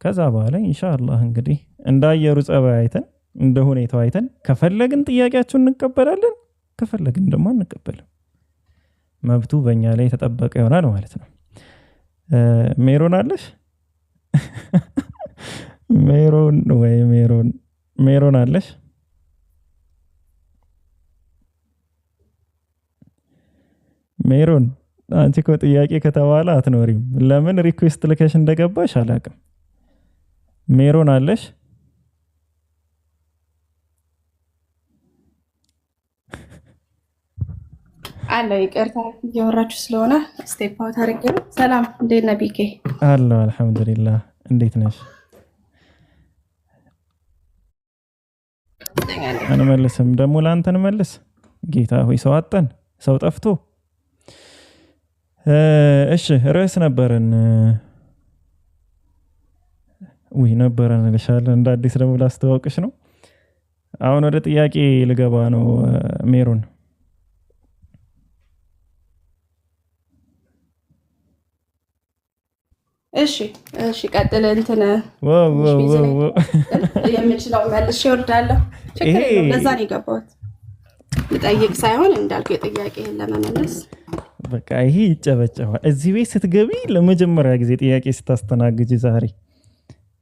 ከዛ በኋላ ኢንሻአላህ እንግዲህ እንዳየሩ ጸባይ አይተን እንደ ሁኔታው አይተን ከፈለግን ጥያቄያችሁን እንቀበላለን፣ ከፈለግን ደግሞ አንቀበልም። መብቱ በእኛ ላይ ተጠበቀ ይሆናል ማለት ነው። ሜሮን አለሽ? ሜሮን አለሽ? ሜሮን አንቺ እኮ ጥያቄ ከተባለ አትኖሪም። ለምን ሪኩዌስት ልከሽ እንደገባሽ አላውቅም። ሜሮን አለሽ? አለው ይቅርታ እያወራችሁ ስለሆነ ስቴፕ አውት አድርጌ ነው። ሰላም እንዴት ነህ ቢኬ? አለሁ አልሐምዱሊላህ። እንዴት ነሽ? አንመልስም ደግሞ ለአንተ እንመልስ። ጌታ ሆይ ሰው አጠን፣ ሰው ጠፍቶ። እሺ ርዕስ ነበረን ነበረን እልሻለሁ። እንደ አዲስ ደግሞ ላስተዋውቅሽ ነው። አሁን ወደ ጥያቄ ልገባ ነው ሜሮን። እሺ ቀጥል። እንትን የምችለው መልሼ እወርዳለሁ። ችግር የለውም። ለዛ ነው የገባሁት፣ ልጠይቅ ሳይሆን እንዳልኩ የጥያቄህን ለመመለስ። በቃ ይሄ ይጨበጨባል። እዚህ ቤት ስትገቢ ለመጀመሪያ ጊዜ ጥያቄ ስታስተናግጂ ዛሬ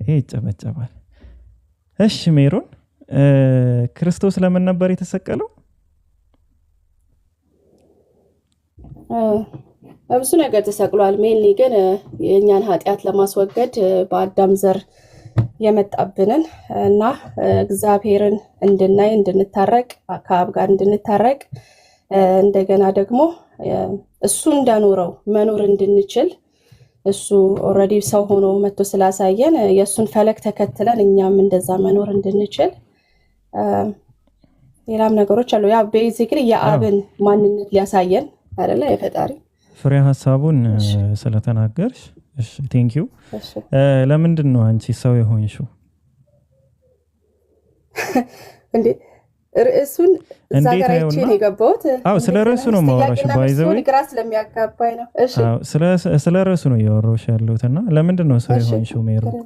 ይሄ ይጨበጨባል። እሺ ሜሮን፣ ክርስቶስ ለምን ነበር የተሰቀለው? ብዙ ነገር ተሰቅሏል። ሜንሊ ግን የእኛን ኃጢአት ለማስወገድ በአዳም ዘር የመጣብንን እና እግዚአብሔርን እንድናይ እንድንታረቅ፣ ከአብ ጋር እንድንታረቅ፣ እንደገና ደግሞ እሱ እንደኖረው መኖር እንድንችል እሱ ኦልሬዲ ሰው ሆኖ መጥቶ ስላሳየን የእሱን ፈለግ ተከትለን እኛም እንደዛ መኖር እንድንችል ሌላም ነገሮች አሉ። ያ ቤዚክሊ የአብን ማንነት ሊያሳየን አይደለ? የፈጣሪ ፍሬ ሀሳቡን ስለተናገርሽ እሺ ቴንክ ዩ። ለምንድን ነው አንቺ ሰው የሆንሽው? እንዴ ርዕሱን እዛ ጋር አይቼ ነው የገባሁት። አዎ ስለ ርዕሱ ነው ማውራሽ። ባይዘው ግራ ስለሚያጋባኝ ነው። እሺ አዎ ስለ ርዕሱ ነው ያወራሽ ያለሁትና ለምንድን ነው ሰው የሆንሽው ሜሮን?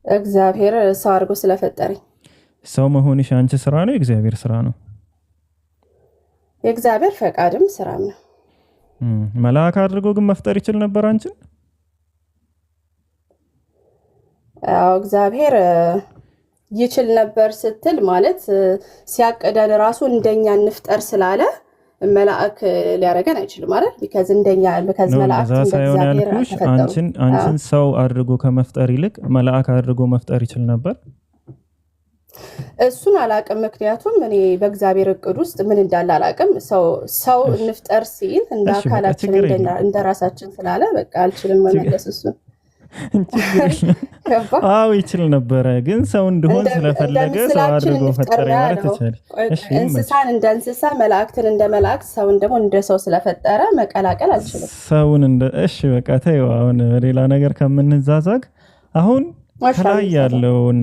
እግዚአብሔር ሰው አድርጎ ስለፈጠረኝ። ሰው መሆንሽ አንቺ ስራ ነው የእግዚአብሔር ስራ ነው? የእግዚአብሔር ፈቃድም ስራም ነው። መልአክ አድርጎ ግን መፍጠር ይችል ነበር አንቺን? አዎ እግዚአብሔር ይችል ነበር ስትል ማለት ሲያቀደን ራሱ እንደኛ እንፍጠር ስላለ መልአክ ሊያረገን አይችልም ማለት ቢካዝ እንደኛ በከዝ መልአክ እንደግዚአብሔር አንቺን ሰው አድርጎ ከመፍጠር ይልቅ መልአክ አድርጎ መፍጠር ይችል ነበር? እሱን አላቅም። ምክንያቱም እኔ በእግዚአብሔር እቅድ ውስጥ ምን እንዳለ አላቅም። ሰው እንፍጠር ሲል እንደ አካላችን እንደ ራሳችን ስላለ በቃ አልችልም መመለስ እሱን። አዎ ይችል ነበረ፣ ግን ሰው እንደሆን ስለፈለገ ሰው አድርጎ ፈጠረ ማለት ይችላል። እንስሳን እንደ እንስሳ፣ መላእክትን እንደ መላእክት፣ ሰውን ደግሞ እንደ ሰው ስለፈጠረ መቀላቀል አልችልም። ሰውን እንደ እሺ በቃ ተይው። አሁን ሌላ ነገር ከምንዛዛግ አሁን ከላይ ያለውን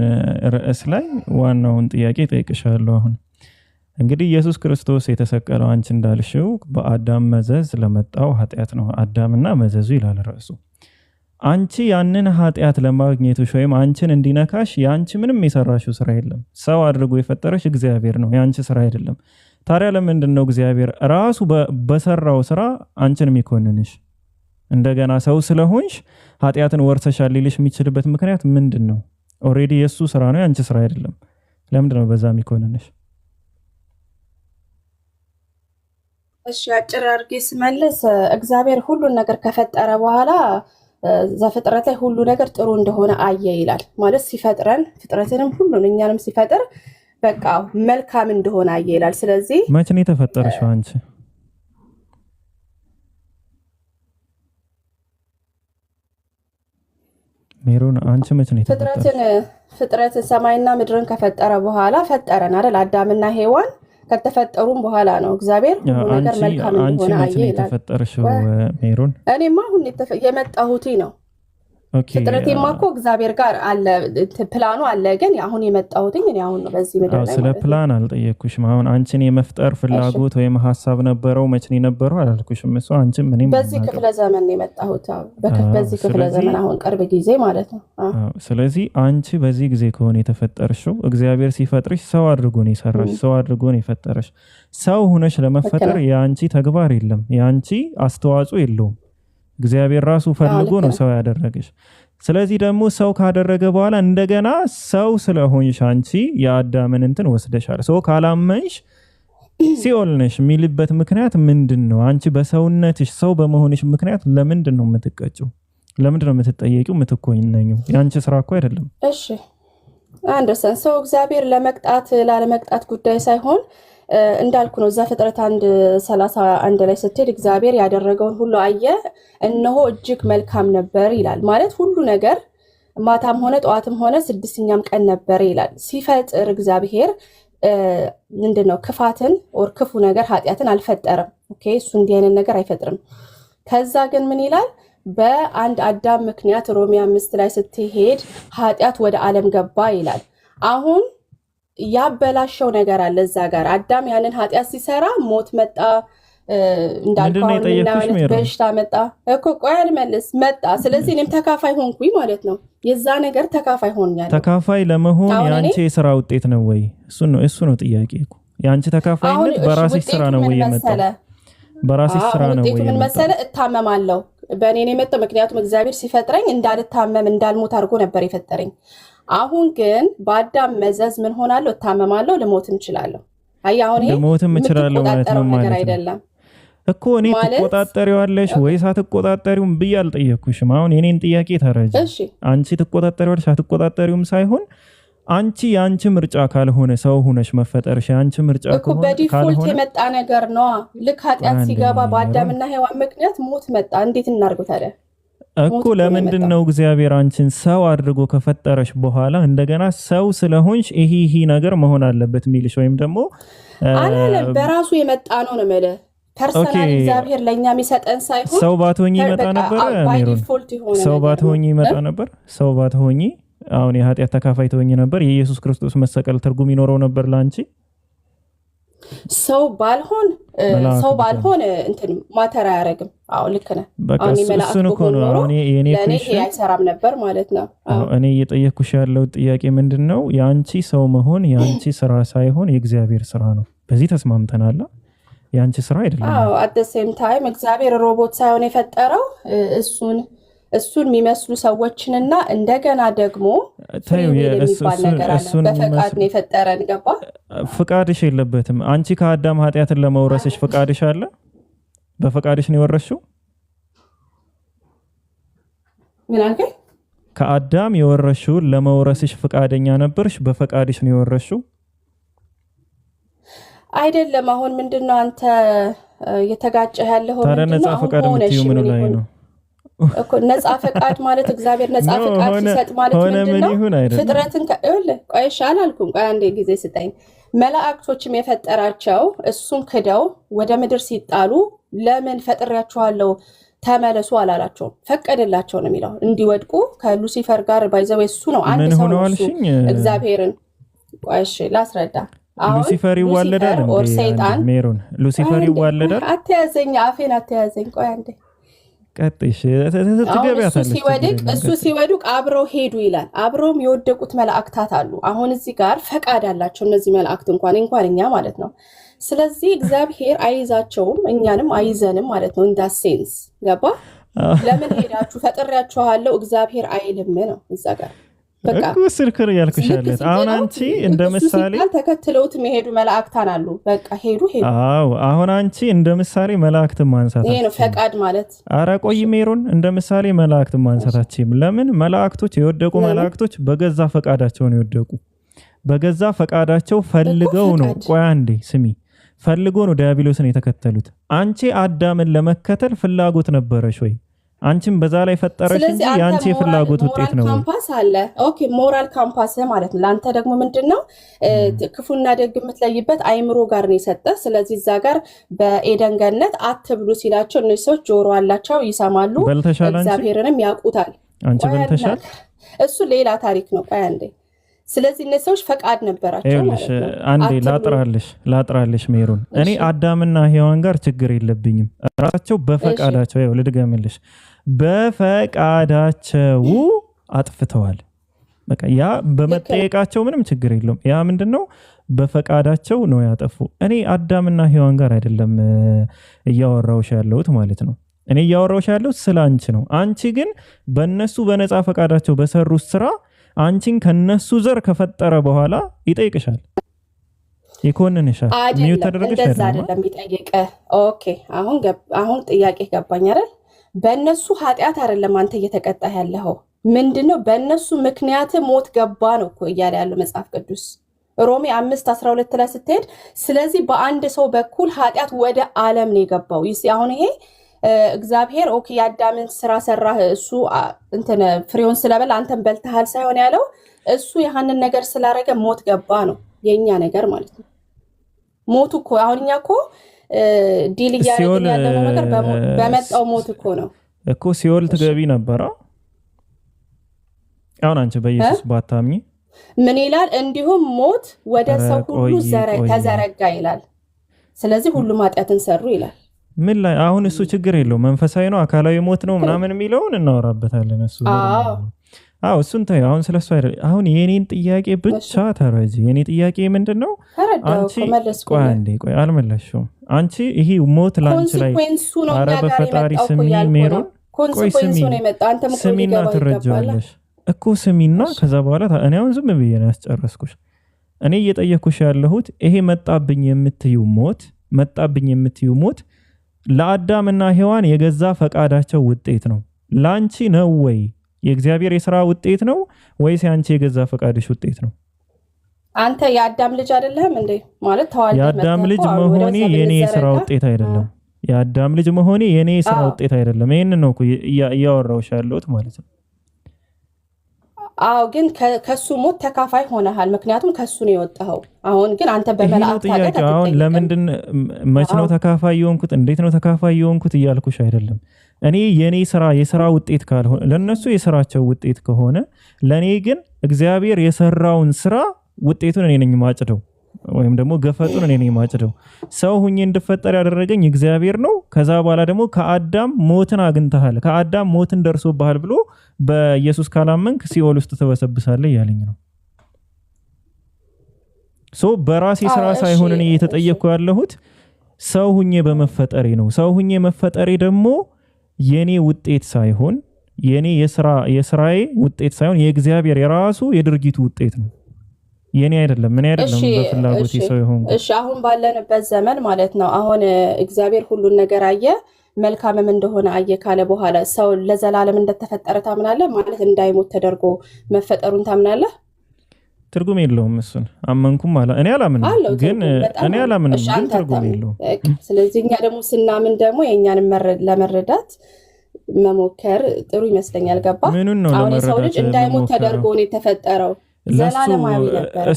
ርዕስ ላይ ዋናውን ጥያቄ ጠይቅሻለሁ። አሁን እንግዲህ ኢየሱስ ክርስቶስ የተሰቀለው አንቺ እንዳልሽው በአዳም መዘዝ ለመጣው ኃጢአት ነው። አዳምና መዘዙ ይላል ርዕሱ። አንቺ ያንን ኃጢአት ለማግኘትሽ ወይም አንቺን እንዲነካሽ ያንቺ ምንም የሰራሽው ስራ የለም። ሰው አድርጎ የፈጠረሽ እግዚአብሔር ነው፣ ያንቺ ስራ አይደለም። ታዲያ ለምንድን ነው እግዚአብሔር ራሱ በሰራው ስራ አንቺን የሚኮንንሽ? እንደገና ሰው ስለሆንሽ ኃጢአትን ወርሰሻል ሊልሽ የሚችልበት ምክንያት ምንድን ነው? ኦልሬዲ የሱ ስራ ነው፣ ያንቺ ስራ አይደለም። ለምንድን ነው በዛ የሚኮንንሽ? እሺ አጭር አድርጌ ስመልስ እግዚአብሔር ሁሉን ነገር ከፈጠረ በኋላ ዘፍጥረት ላይ ሁሉ ነገር ጥሩ እንደሆነ አየ ይላል። ማለት ሲፈጥረን ፍጥረትንም ሁሉን እኛንም ሲፈጥር በቃ መልካም እንደሆነ አየ ይላል። ስለዚህ መቼ ነው የተፈጠረሽው አንቺ? ሜሮን አንቺ መቼ ነው የተፈጠረሽ? ፍጥረት ሰማይና ምድርን ከፈጠረ በኋላ ፈጠረን አይደል? አዳምና ሔዋን ከተፈጠሩም በኋላ ነው እግዚአብሔር ሁሉ ነገር መልካም እንደሆነ አየ ይላል። የተፈጠረሽው ሜሮን? እኔማ አሁን የመጣሁት ነው። ፍጥረቴማ እኮ እግዚአብሔር ጋር አለ ፕላኑ አለ። ግን አሁን የመጣሁትኝ እኔ አሁን ነው በዚህ ምድር ላይ። ስለ ፕላን አልጠየቅኩሽም። አሁን አንቺን የመፍጠር ፍላጎት ወይም ሀሳብ ነበረው መቼ ነው የነበረው አላልኩሽም። እሱ አንቺም እኔም በዚህ ክፍለ ዘመን ነው የመጣሁት። በዚህ ክፍለ ዘመን አሁን ቅርብ ጊዜ ማለት ነው። ስለዚህ አንቺ በዚህ ጊዜ ከሆነ የተፈጠርሽው እግዚአብሔር ሲፈጥርሽ ሰው አድርጎ ነው የሰራሽ፣ ሰው አድርጎ ነው የፈጠረሽ። ሰው ሆነሽ ለመፈጠር የአንቺ ተግባር የለም፣ የአንቺ አስተዋጽኦ የለውም። እግዚአብሔር ራሱ ፈልጎ ነው ሰው ያደረገሽ። ስለዚህ ደግሞ ሰው ካደረገ በኋላ እንደገና ሰው ስለሆንሽ አንቺ የአዳምን እንትን ወስደሻል። ሰው ካላመንሽ ሲኦል ነሽ የሚልበት ምክንያት ምንድን ነው? አንቺ በሰውነትሽ ሰው በመሆንሽ ምክንያት ለምንድን ነው የምትቀጭው? ለምንድን ነው የምትጠየቂው? የምትኮኝነኙ? የአንቺ ስራ እኮ አይደለም። እሺ አንደርሰን ሰው እግዚአብሔር ለመቅጣት ላለመቅጣት ጉዳይ ሳይሆን እንዳልኩ ነው። ዘፍጥረት 1:31 ላይ ስትሄድ እግዚአብሔር ያደረገውን ሁሉ አየ፣ እነሆ እጅግ መልካም ነበር ይላል። ማለት ሁሉ ነገር ማታም ሆነ ጠዋትም ሆነ ስድስተኛም ቀን ነበር ይላል። ሲፈጥር እግዚአብሔር ምንድነው ክፋትን ኦር ክፉ ነገር ኃጢአትን አልፈጠረም። ኦኬ እሱ እንዲህ አይነት ነገር አይፈጥርም። ከዛ ግን ምን ይላል? በአንድ አዳም ምክንያት ሮሜ 5 ላይ ስትሄድ ኃጢአት ወደ ዓለም ገባ ይላል። አሁን ያበላሸው ነገር አለ እዛ ጋር። አዳም ያንን ኃጢአት ሲሰራ ሞት መጣ፣ እንዳልከው በሽታ መጣ እኮ። ቆይ አልመልስ መጣ። ስለዚህ እኔም ተካፋይ ሆንኩኝ ማለት ነው። የዛ ነገር ተካፋይ ሆኛለሁ። ተካፋይ ለመሆን የአንቺ የስራ ውጤት ነው ወይ? እሱ ነው ጥያቄ እኮ። የአንቺ ተካፋይነት በራስሽ ስራ ነው ወይ የመጣው? በራስሽ ስራ ነው ወይ የመጣው? ምን መሰለህ እታመማለሁ። በእኔ ነው የመጣው። ምክንያቱም እግዚአብሔር ሲፈጥረኝ እንዳልታመም እንዳልሞት አድርጎ ነበር የፈጠረኝ። አሁን ግን በአዳም መዘዝ ምን ሆናለሁ? እታመማለሁ፣ ልሞትም እችላለሁ። አይ አሁን ልሞትም እችላለሁ ማለት ነው ነገር አይደለም እኮ። እኔ ትቆጣጠሪዋለሽ ወይስ አትቆጣጠሪውም ብዬ አልጠየቅኩሽም። አሁን የኔን ጥያቄ ተረጂ። አንቺ ትቆጣጠሪዋለሽ አትቆጣጠሪውም ሳይሆን አንቺ የአንቺ ምርጫ ካልሆነ ሰው ሆነሽ መፈጠርሽ የአንቺ ምርጫ ካልሆነ በዲፎልት የመጣ ነገር ነው። ልክ ኃጢአት ሲገባ በአዳምና ሔዋን ምክንያት ሞት መጣ። እንዴት እናርገው ታዲያ? እኮ ለምንድን ነው እግዚአብሔር አንቺን ሰው አድርጎ ከፈጠረሽ በኋላ እንደገና ሰው ስለሆንሽ ይሄ ነገር መሆን አለበት የሚልሽ? ወይም ደግሞ አላለም በራሱ የመጣ ነው ነው ማለት ፐርሰናል እግዚአብሔር ለኛ የሚሰጠን ሳይሆን ሰው ባትሆኚ ይመጣ ነበር። ሰው ባትሆኚ ይመጣ ነበር። ሰው ባትሆኚ አሁን የኃጢአት ተካፋይ ትሆኚ ነበር። የኢየሱስ ክርስቶስ መሰቀል ትርጉም ይኖረው ነበር ላንቺ? ሰው ባልሆን እንትን ማተር አያረግም። አዎ ልክ ነህ። አሁን እሱን እኮ ነው አሁን የኔ አይሰራም ነበር ማለት ነው። እኔ እየጠየኩሽ ያለው ጥያቄ ምንድነው? የአንቺ ሰው መሆን የአንቺ ስራ ሳይሆን የእግዚአብሔር ስራ ነው። በዚህ ተስማምተናል? የአንቺ ስራ አይደለም። አዎ አት ዘ ሴም ታይም እግዚአብሔር ሮቦት ሳይሆን የፈጠረው እሱን የሚመስሉ ሰዎችንና እንደገና ደግሞ የሚባል ነገር አለ። በፈቃድ ነው የፈጠረን። ገባ? ፍቃድሽ የለበትም። አንቺ ከአዳም ኃጢአትን ለመውረስሽ ፍቃድሽ አለ? በፈቃድሽ ነው የወረስሽው? ምን አልከኝ? ከአዳም የወረስሽውን ለመውረስሽ ፍቃደኛ ነበርሽ? በፈቃድሽ ነው የወረስሽው? አይደለም። አሁን ምንድነው አንተ የተጋጨህ ያለው? ታዲያ ነፃ ፈቃድ የምትይው ምን ላይ ነው እኮ? ነፃ ፈቃድ ማለት እግዚአብሔር ነፃ ፈቃድ ሲሰጥ ማለት ምንድነው? ፍጥረትን ቆይሽ አላልኩም። ቆይ አንዴ ጊዜ ስጠኝ። መላእክቶችም የፈጠራቸው እሱን ክደው ወደ ምድር ሲጣሉ ለምን ፈጥሬያችኋለሁ ተመለሱ አላላቸውም። ፈቀደላቸው ነው የሚለው እንዲወድቁ ከሉሲፈር ጋር ባይዘው እሱ ነው አንድ ሰው ነው እግዚአብሔርን። ቆይሽ ላስረዳ። ሉሲፈር ይዋለዳል እንዴ? ሜሮን ሉሲፈር ይዋለዳል? አትያዘኝ፣ አፌን አትያዘኝ። ቆይ አንዴ ቀጥሽ ትገቢያታለሽ። እሱ ሲወድቅ አብረው ሄዱ ይላል። አብረውም የወደቁት መላእክታት አሉ። አሁን እዚህ ጋር ፈቃድ አላቸው እነዚህ መላእክት እንኳን እኛ ማለት ነው። ስለዚህ እግዚአብሔር አይዛቸውም እኛንም አይዘንም ማለት ነው። እንዳ ሴንስ ገባ? ለምን ሄዳችሁ ፈጥሬያችኋለሁ እግዚአብሔር አይልም ነው እዛ ጋር እኮ ስልክር ያልኩሻለት። አሁን አንቺ እንደ ምሳሌ ተከትለውት የሚሄዱ መላእክታን አሉ። በቃ ሄዱ። አዎ አሁን አንቺ እንደ ምሳሌ መላእክትን ማንሳት ይሄ ነው ፈቃድ ማለት። ኧረ ቆይ ሜሮን፣ እንደ ምሳሌ መላእክትን ማንሳታችም ለምን? መላእክቶች የወደቁ መላእክቶች በገዛ ፈቃዳቸው ነው የወደቁ። በገዛ ፈቃዳቸው ፈልገው ነው። ቆይ አንዴ ስሚ፣ ፈልገው ነው ዲያብሎስን የተከተሉት። አንቺ አዳምን ለመከተል ፍላጎት ነበረሽ ወይ? አንቺም በዛ ላይ ፈጠረሽ እንጂ ያንቺ ፍላጎት ውጤት ነው። ካምፓስ አለ። ኦኬ ሞራል ካምፓስ ማለት ነው። ላንተ ደግሞ ምንድነው ክፉና ደግ የምትለይበት አይምሮ ጋር ነው የሰጠ። ስለዚህ እዛ ጋር በኤደን ገነት አትብሉ ሲላቸው እነዚህ ሰዎች ጆሮ አላቸው፣ ይሰማሉ፣ እግዚአብሔርንም ያውቁታል። አንቺ በልተሻል። እሱ ሌላ ታሪክ ነው። ቆይ አንዴ። ስለዚህ እነዚህ ሰዎች ፈቃድ ነበራቸው ማለት ነው። አንዴ ላጥራልሽ ሜሮን፣ እኔ አዳምና ሔዋን ጋር ችግር የለብኝም። ራሳቸው በፈቃዳቸው ያው ልድገምልሽ፣ በፈቃዳቸው አጥፍተዋል። በቃ ያ በመጠየቃቸው ምንም ችግር የለውም። ያ ምንድነው በፈቃዳቸው ነው ያጠፉ። እኔ አዳምና ሔዋን ጋር አይደለም እያወራውሽ ያለሁት ማለት ነው። እኔ እያወራውሽ ያለሁት ስለ አንቺ ነው። አንቺ ግን በእነሱ በነፃ ፈቃዳቸው በሰሩት ስራ አንቺን ከነሱ ዘር ከፈጠረ በኋላ ይጠይቅሻል፣ ይኮንንሻል። ሚው ተደረገሽ አይደለም ይጠይቀ። ኦኬ አሁን ጥያቄ ገባኝ አይደል? በእነሱ ኃጢአት አይደለም አንተ እየተቀጣ ያለኸው። ምንድነው በእነሱ ምክንያት ሞት ገባ ነው እኮ እያለ ያለው መጽሐፍ ቅዱስ ሮሜ 5:12 ላይ ስትሄድ፣ ስለዚህ በአንድ ሰው በኩል ኃጢአት ወደ ዓለም ነው የገባው። አሁን ይሄ እግዚአብሔር ኦኬ የአዳምን ስራ ሰራህ፣ እሱ እንትን ፍሬውን ስለበላ አንተን በልተሃል ሳይሆን ያለው እሱ ያንን ነገር ስላረገ ሞት ገባ ነው የኛ ነገር ማለት ነው። ሞቱ እኮ አሁን እኛ እኮ ዲል እያደረግን ያለው ነገር በመጣው ሞት እኮ ነው እኮ ሲኦል ትገቢ ነበረ። አሁን አንቺ በኢየሱስ ባታምኚ ምን ይላል? እንዲሁም ሞት ወደ ሰው ሁሉ ተዘረጋ ይላል። ስለዚህ ሁሉም ኃጢአትን ሰሩ ይላል። ምን ላይ አሁን እሱ ችግር የለው መንፈሳዊ ነው አካላዊ ሞት ነው ምናምን የሚለውን እናወራበታለን። እሱ እሱን ተይው። አሁን ስለሱ አይደል። አሁን የኔን ጥያቄ ብቻ ተረጂ። የኔ ጥያቄ ምንድነው? አንቺ ቆይ አልመለስሽውም። አንቺ ይሄ ሞት ላንቺ ላይ ኧረ በፈጣሪ ስሚ ሜሮን፣ ቆይ ስሚና ትረጃለሽ እኮ ስሚና ከዛ በኋላ እኔ አሁን ዝም ብዬ ነው ያስጨረስኩሽ። እኔ እየጠየኩሽ ያለሁት ይሄ መጣብኝ የምትዩ ሞት ለአዳምና ሔዋን የገዛ ፈቃዳቸው ውጤት ነው። ላንቺ ነው ወይ የእግዚአብሔር የሥራ ውጤት ነው ወይስ ያንቺ የገዛ ፈቃድሽ ውጤት ነው? አንተ የአዳም ልጅ አይደለህም እንዴ? ማለት ተዋልደህ የአዳም ልጅ መሆኔ የኔ የሥራ ውጤት አይደለም። የአዳም ልጅ መሆኔ የኔ የሥራ ውጤት አይደለም። ይሄንን ነው እያወራሁሽ ያለሁት ማለት ነው። ግን ከሱ ሞት ተካፋይ ሆነሃል። ምክንያቱም ከሱ ነው የወጣኸው። አሁን ግን አንተ በመላእክት ታገት አሁን ለምንድን መች ነው ተካፋይ የሆንኩት እንዴት ነው ተካፋይ የሆንኩት እያልኩሽ አይደለም። እኔ የኔ የሥራ ውጤት ካልሆነ ለነሱ የሥራቸው ውጤት ከሆነ ለኔ ግን እግዚአብሔር የሰራውን ስራ ውጤቱን እኔ ነኝ ማጭደው ወይም ደግሞ ገፈጡን እኔ ነኝ ማጭደው። ሰው ሁኜ እንድፈጠር ያደረገኝ እግዚአብሔር ነው። ከዛ በኋላ ደግሞ ከአዳም ሞትን አግኝተሃል፣ ከአዳም ሞትን ደርሶብሃል ብሎ በኢየሱስ ካላመንክ ሲኦል ውስጥ ተበሰብሳለህ እያለኝ ነው። በራሴ ስራ ሳይሆን እኔ እየተጠየቅኩ ያለሁት ሰው ሁኜ በመፈጠሬ ነው። ሰው ሁኜ መፈጠሬ ደግሞ የኔ ውጤት ሳይሆን የኔ የስራዬ ውጤት ሳይሆን የእግዚአብሔር የራሱ የድርጊቱ ውጤት ነው። የኔ አይደለም ምን አይደለም በፍላጎት ሰው ይሆን። እሺ አሁን ባለንበት ዘመን ማለት ነው አሁን እግዚአብሔር ሁሉን ነገር አየ መልካምም እንደሆነ አየ ካለ በኋላ ሰው ለዘላለም እንደተፈጠረ ታምናለህ? ማለት እንዳይሞት ተደርጎ መፈጠሩን ታምናለህ? ትርጉም የለውም። እሱን አመንኩም እኔ አላምንም፣ ግን ትርጉም የለውም። ስለዚህ እኛ ደግሞ ስናምን ደግሞ የእኛን ለመረዳት መሞከር ጥሩ ይመስለኛል። ገባ? አሁን የሰው ልጅ እንዳይሞት ተደርጎ ነው የተፈጠረው። ዘላለማዊ ነበር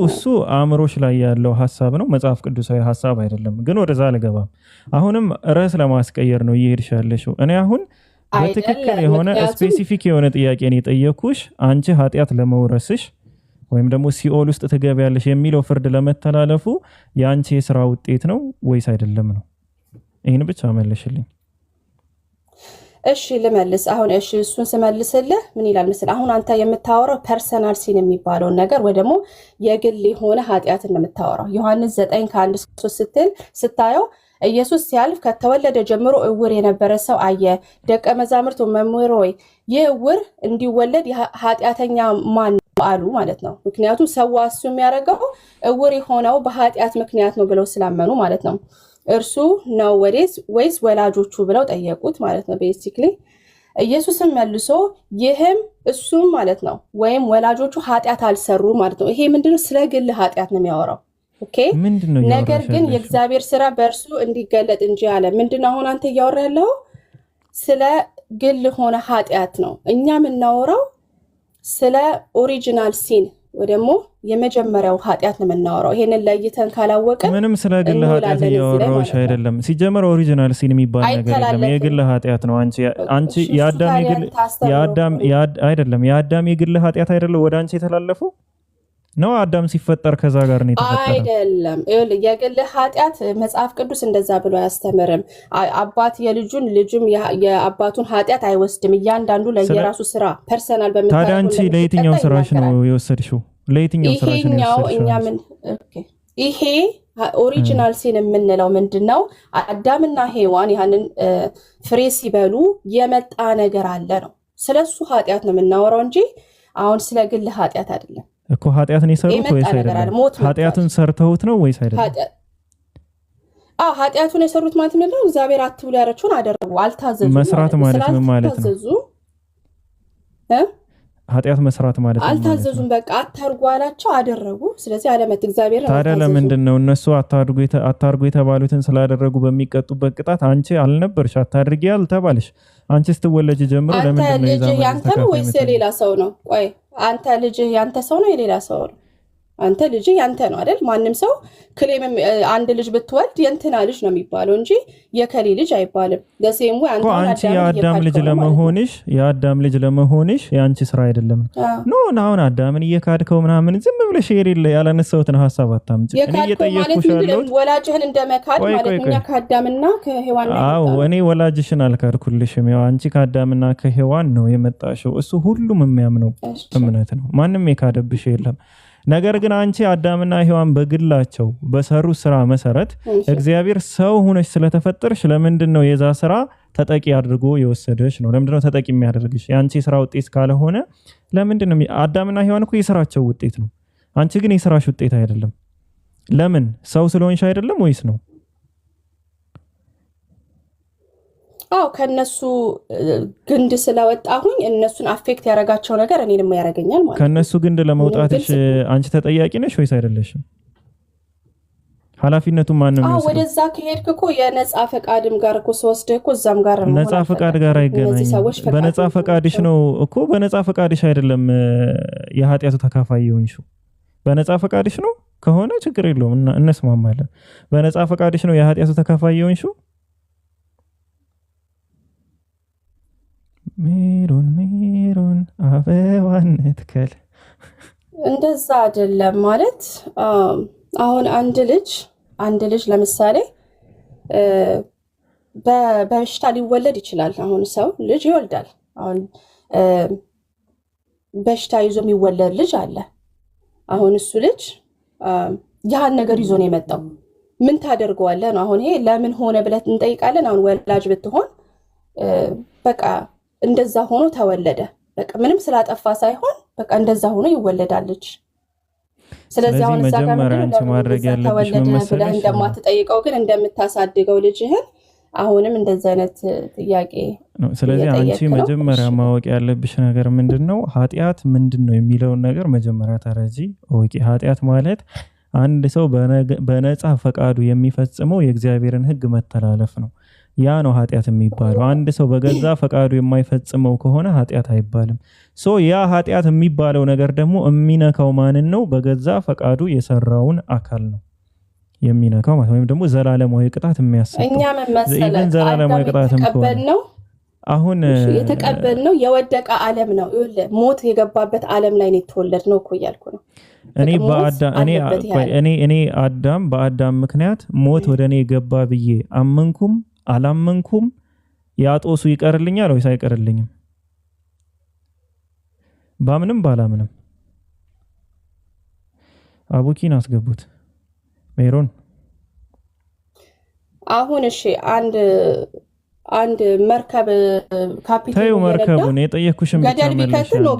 እሱ አእምሮሽ ላይ ያለው ሀሳብ ነው፣ መጽሐፍ ቅዱሳዊ ሀሳብ አይደለም። ግን ወደዛ አልገባም። አሁንም ርዕስ ለማስቀየር ነው እየሄድሽ ያለሽው። እኔ አሁን በትክክል የሆነ ስፔሲፊክ የሆነ ጥያቄ ነው የጠየኩሽ። አንቺ ኃጢአት ለመውረስሽ ወይም ደግሞ ሲኦል ውስጥ ትገቢያለሽ የሚለው ፍርድ ለመተላለፉ የአንቺ የሥራ ውጤት ነው ወይስ አይደለም ነው? ይህን ብቻ መለሽልኝ። እሺ ልመልስ። አሁን እሱን ስመልስልህ ምን ይላል መሰለህ? አሁን አንተ የምታወራው ፐርሰናል ሲን የሚባለውን ነገር ወይ ደግሞ የግል የሆነ ኃጢአትን የምታወራው ዮሐንስ 9:1-3 ስታየው ኢየሱስ ሲያልፍ ከተወለደ ጀምሮ እውር የነበረ ሰው አየ። ደቀ መዛሙርቱ መምህር ሆይ ይህ እውር እንዲወለድ ኃጢአተኛ ማን አሉ ማለት ነው። ምክንያቱም ሰው እሱ የሚያደርገው እውር የሆነው በኃጢአት ምክንያት ነው ብለው ስላመኑ ማለት ነው። እርሱ ነው ወይስ ወላጆቹ ብለው ጠየቁት ማለት ነው። ቤሲክሊ ኢየሱስም መልሶ ይህም እሱም ማለት ነው ወይም ወላጆቹ ኃጢአት አልሰሩ ማለት ነው። ይሄ ምንድነው? ስለ ግል ኃጢአት ነው የሚያወራው። ኦኬ። ነገር ግን የእግዚአብሔር ስራ በእርሱ እንዲገለጥ እንጂ አለ። ምንድነው አሁን አንተ እያወራ ያለው? ስለ ግል ሆነ ኃጢአት ነው። እኛ የምናወራው ስለ ኦሪጂናል ሲን ደግሞ የመጀመሪያው ኃጢአት ነው የምናወራው። ይሄንን ለይተን ካላወቅን ምንም ስለ ግል ኃጢአት እያወራሁሽ አይደለም። ሲጀመር ኦሪጂናል ሲን የሚባል ነገር የለም። የግል ኃጢአት ነው። አንቺ የአዳም የግል ኃጢአት አይደለም ወደ አንቺ የተላለፈው ነው። አዳም ሲፈጠር ከዛ ጋር ነው የተፈጠረው አይደለም። የግል ኃጢአት መጽሐፍ ቅዱስ እንደዛ ብሎ አያስተምርም። አባት የልጁን ልጁም የአባቱን ኃጢአት አይወስድም። እያንዳንዱ ለየራሱ ስራ ፐርሰናል በመታረቅ ታዲያ አንቺ ለየትኛው ስራሽ ነው የወሰድሽው? ለየትኛው ስራሽ ነው የወሰድሽው? ይሄ ኦሪጂናል ሲን የምንለው ምንድነው? አዳምና ሔዋን ያንን ፍሬ ሲበሉ የመጣ ነገር አለ ነው። ስለሱ ኃጢአት ነው የምናወራው እንጂ አሁን ስለ ግል ኃጢአት አይደለም እኮ። ኃጢአትን የሰሩት ወይስ አይደለም? ኃጢአቱን ሰርተውት ነው ወይስ አይደለም? ኃጢአቱን የሰሩት ማለት ምንድነው? እግዚአብሔር አትብሉ ያለችውን አደረጉ፣ አልታዘዙም። መስራት ማለት ምን ማለት ነው? ኃጢአት መስራት ማለት ነው አልታዘዙም። በቃ አታርጉ አላቸው፣ አደረጉ። ስለዚህ አለመት እግዚአብሔር ታዲያ ለምንድን ነው እነሱ አታርጉ የተባሉትን ስላደረጉ በሚቀጡበት ቅጣት አንቺ አልነበርሽ? አታድርጊ አልተባልሽ? አንቺ ስትወለጅ ጀምሮ ለምንድን ነው ልጅ ያንተ ነው ወይስ የሌላ ሰው ነው? ቆይ አንተ ልጅ ያንተ ሰው ነው የሌላ ሰው ነው? አንተ ልጅ ያንተ ነው አይደል? ማንም ሰው ክሌም አንድ ልጅ ብትወልድ የእንትና ልጅ ነው የሚባለው እንጂ የከሌ ልጅ አይባልም። ለሴሙ አንቺ የአዳም ልጅ ለመሆንሽ የአንቺ ስራ አይደለም ነው። አሁን አዳምን እየካድከው ምናምን ዝም ብለሽ የሌለ ያላነሳሁትን ሀሳብ አታምጪ። እኔ እየጠየቅኩሽ ያለሁት ወላጅህን እንደመካድ ማለት ነው። እኛ ከአዳምና ከሔዋን ነው። እኔ ወላጅሽን አልካድኩልሽም። ያው አንቺ ከአዳምና ከሔዋን ነው የመጣሽው። እሱ ሁሉም የሚያምነው እምነት ነው። ማንም የካደብሽ የለም። ነገር ግን አንቺ አዳምና ሔዋን በግላቸው በሰሩ ስራ መሰረት እግዚአብሔር ሰው ሆነሽ ስለተፈጠርሽ ለምንድን ነው የዛ ስራ ተጠቂ አድርጎ የወሰደሽ ነው? ለምንድን ነው ተጠቂ የሚያደርግሽ? የአንቺ ስራ ውጤት ካልሆነ ለምንድን ነው? አዳምና ሔዋን እኮ የስራቸው ውጤት ነው። አንቺ ግን የስራሽ ውጤት አይደለም። ለምን? ሰው ስለሆንሽ አይደለም ወይስ ነው? ከነሱ ግንድ ስለወጣሁኝ እነሱን አፌክት ያደረጋቸው ነገር እኔንም ያደርገኛል ማለት ነው። ከነሱ ግንድ ለመውጣትሽ አንቺ ተጠያቂ ነሽ ወይስ አይደለሽም? ኃላፊነቱ ማን ነው የሚወስደው? ወደዛ ከሄድክ እኮ የነጻ ፈቃድም ጋር እኮ ወስደህ እኮ እዛም ጋር ነው። ነጻ ፈቃድ ጋር አይገናኝም። በነጻ ፈቃድሽ ነው እኮ። በነጻ ፈቃድሽ አይደለም የኃጢአቱ ተካፋይ የሆንሽው። በነጻ ፈቃድሽ ነው ከሆነ ችግር የለውም፣ እንስማማለን። በነጻ ፈቃድሽ ነው የኃጢአቱ ተካፋይ የሆንሽው። ሜሮን አበባን ትከል እንደዛ አይደለም ማለት። አሁን አንድ ልጅ ለምሳሌ በበሽታ ሊወለድ ይችላል። አሁን ሰው ልጅ ይወልዳል። አሁን በሽታ ይዞ የሚወለድ ልጅ አለ። አሁን እሱ ልጅ ያን ነገር ይዞ ነው የመጣው። ምን ታደርገዋለህ ነው? አሁን ይሄ ለምን ሆነ ብለን እንጠይቃለን። አሁን ወላጅ ብትሆን በቃ እንደዛ ሆኖ ተወለደ። በቃ ምንም ስላጠፋ ሳይሆን በቃ እንደዛ ሆኖ ይወለዳል ልጅ። ስለዚህ አሁን እዛ ጋር ማድረግ ያለብሽ ምን መሰለሽ፣ እንደማትጠይቀው ግን እንደምታሳድገው ልጅህን አሁንም እንደዛ አይነት ጥያቄ ነው። ስለዚህ አንቺ መጀመሪያ ማወቅ ያለብሽ ነገር ምንድነው? ኃጢአት ምንድነው የሚለውን ነገር መጀመሪያ ተረጂ ወቂ። ኃጢአት ማለት አንድ ሰው በነጻ ፈቃዱ የሚፈጽመው የእግዚአብሔርን ሕግ መተላለፍ ነው። ያ ነው ኃጢአት የሚባለው። አንድ ሰው በገዛ ፈቃዱ የማይፈጽመው ከሆነ ኃጢአት አይባልም። ያ ኃጢአት የሚባለው ነገር ደግሞ የሚነካው ማንን ነው? በገዛ ፈቃዱ የሰራውን አካል ነው የሚነካው ማለት ወይም ደግሞ ዘላለማዊ ቅጣት የሚያሰጠው። እኛ መመሰለ ዘላለማዊ ቅጣትም ነው አሁን የተቀበልነው የወደቀ ዓለም ነው። ሞት የገባበት ዓለም ላይ ነው የተወለድነው እኮ እያልኩ ነው። እኔ አዳም በአዳም ምክንያት ሞት ወደ እኔ ገባ ብዬ አመንኩም አላመንኩም ያጦሱ ይቀርልኛል ወይስ አይቀርልኝም? ባምንም ባላምንም አቡኪን አስገቡት። ሜሮን አሁን እሺ አንድ መርከብ ካፒቴን ታዩ መርከቡን የጠየኩሽም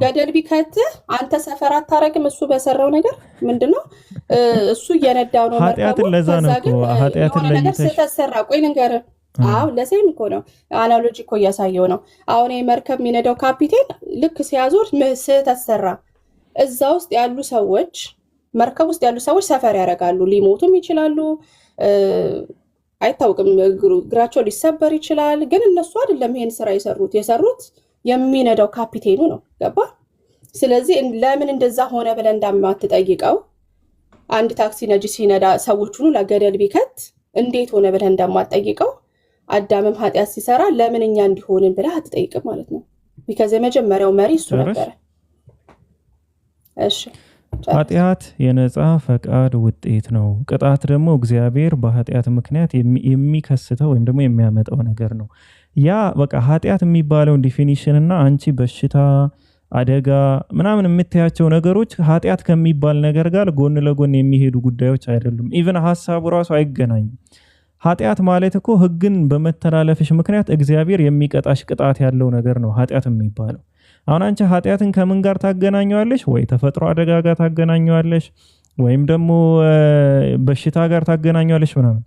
ገደል ቢከት አንተ ሰፈር አታረግም። እሱ በሰራው ነገር ምንድነው? እሱ እየነዳው ነው መርከቡ። ኃጢአትን ለዛ ነው እኮ ኃጢአትን ለይተሽ ተሰራ። ቆይ ልንገርህ። ለሴም እኮ ነው አናሎጂ እኮ እያሳየው ነው። አሁን መርከብ የሚነዳው ካፒቴን ልክ ሲያዞር ስህተት ሰራ። እዛ ውስጥ ያሉ ሰዎች መርከብ ውስጥ ያሉ ሰዎች ሰፈር ያደርጋሉ። ሊሞቱም ይችላሉ፣ አይታወቅም። እግራቸው ሊሰበር ይችላል። ግን እነሱ አይደለም ይሄን ስራ የሰሩት የሚነዳው ካፒቴኑ ነው። ገባ? ስለዚህ ለምን እንደዛ ሆነ ብለህ እንደማትጠይቀው አንድ ታክሲ ነጂ ሲነዳ ሰዎች ሁሉ ለገደል ቢከት እንዴት ሆነ ብለህ እንደማትጠይቀው አዳምም ኃጢአት ሲሰራ ለምን እኛ እንዲሆንን ብለህ አትጠይቅም ማለት ነው። ቢካዝ የመጀመሪያው መሪ እሱ ነበረ። እሺ ኃጢአት የነጻ ፈቃድ ውጤት ነው። ቅጣት ደግሞ እግዚአብሔር በኃጢአት ምክንያት የሚከስተው ወይም ደግሞ የሚያመጣው ነገር ነው። ያ በቃ ኃጢአት የሚባለውን ዲፊኒሽን እና አንቺ በሽታ አደጋ ምናምን የምታያቸው ነገሮች ኃጢአት ከሚባል ነገር ጋር ጎን ለጎን የሚሄዱ ጉዳዮች አይደሉም። ኢቨን ሀሳቡ ራሱ አይገናኝም። ኃጢአት ማለት እኮ ሕግን በመተላለፍሽ ምክንያት እግዚአብሔር የሚቀጣሽ ቅጣት ያለው ነገር ነው ኃጢአት የሚባለው። አሁን አንቺ ኃጢአትን ከምን ጋር ታገናኘዋለሽ? ወይ ተፈጥሮ አደጋ ጋር ታገናኘዋለሽ፣ ወይም ደግሞ በሽታ ጋር ታገናኘዋለሽ ምናምን።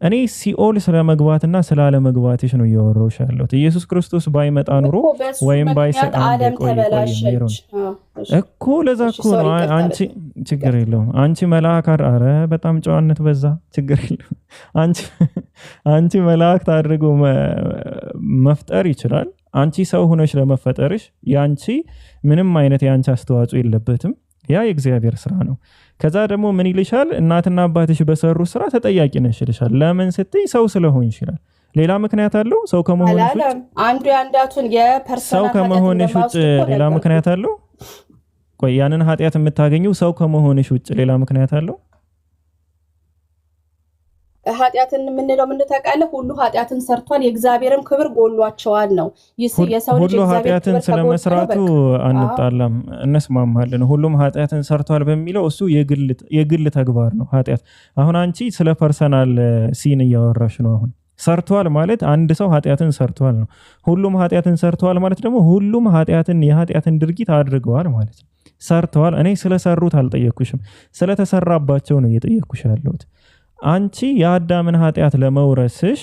እኔ ሲኦል ስለመግባትና ስላለመግባትሽ ነው እያወራሁሽ ያለሁት። ኢየሱስ ክርስቶስ ባይመጣ ኑሮ ወይም እኮ ለዛ እኮ ነው አንቺ ችግር የለውም አንቺ መልአክ አረ በጣም ጨዋነት በዛ ችግር የለውም አንቺ መልአክ አድርጎ መፍጠር ይችላል። አንቺ ሰው ሆነሽ ለመፈጠርሽ ያንቺ ምንም አይነት ያንቺ አስተዋጽኦ የለበትም። ያ የእግዚአብሔር ስራ ነው። ከዛ ደግሞ ምን ይልሻል? እናትና አባትሽ በሰሩ ስራ ተጠያቂ ነሽ ይልሻል። ለምን ስትይ ሰው ስለሆን ይችላል። ሌላ ምክንያት አለው? ሰው ከመሆንሽ ውጭ አንዱ ያንዳቱን የፐርሰናል ሰው ከመሆንሽ ውጭ ሌላ ምክንያት አለው? ቆይ ያንን ኃጢአት የምታገኘው ሰው ከመሆንሽ ውጭ ሌላ ምክንያት አለው? ኃጢአትን የምንለው ምን ታውቃለህ? ሁሉ ኃጢአትን ሰርቷል የእግዚአብሔርም ክብር ጎሏቸዋል ነው። የሰው ልጅ ሁሉ ኃጢአትን ስለመስራቱ አንጣላም፣ እንስማማለን። ሁሉም ኃጢአትን ሰርቷል በሚለው እሱ የግል ተግባር ነው ኃጢአት። አሁን አንቺ ስለ ፐርሰናል ሲን እያወራሽ ነው። አሁን ሰርቷል ማለት አንድ ሰው ኃጢአትን ሰርቷል ነው። ሁሉም ኃጢአትን ሰርቷል ማለት ደግሞ ሁሉም የኃጢአትን ድርጊት አድርገዋል ማለት ነው። ሰርተዋል። እኔ ስለሰሩት አልጠየኩሽም፣ ስለተሰራባቸው ነው እየጠየኩሽ ያለሁት። አንቺ የአዳምን ኃጢአት ለመውረስሽ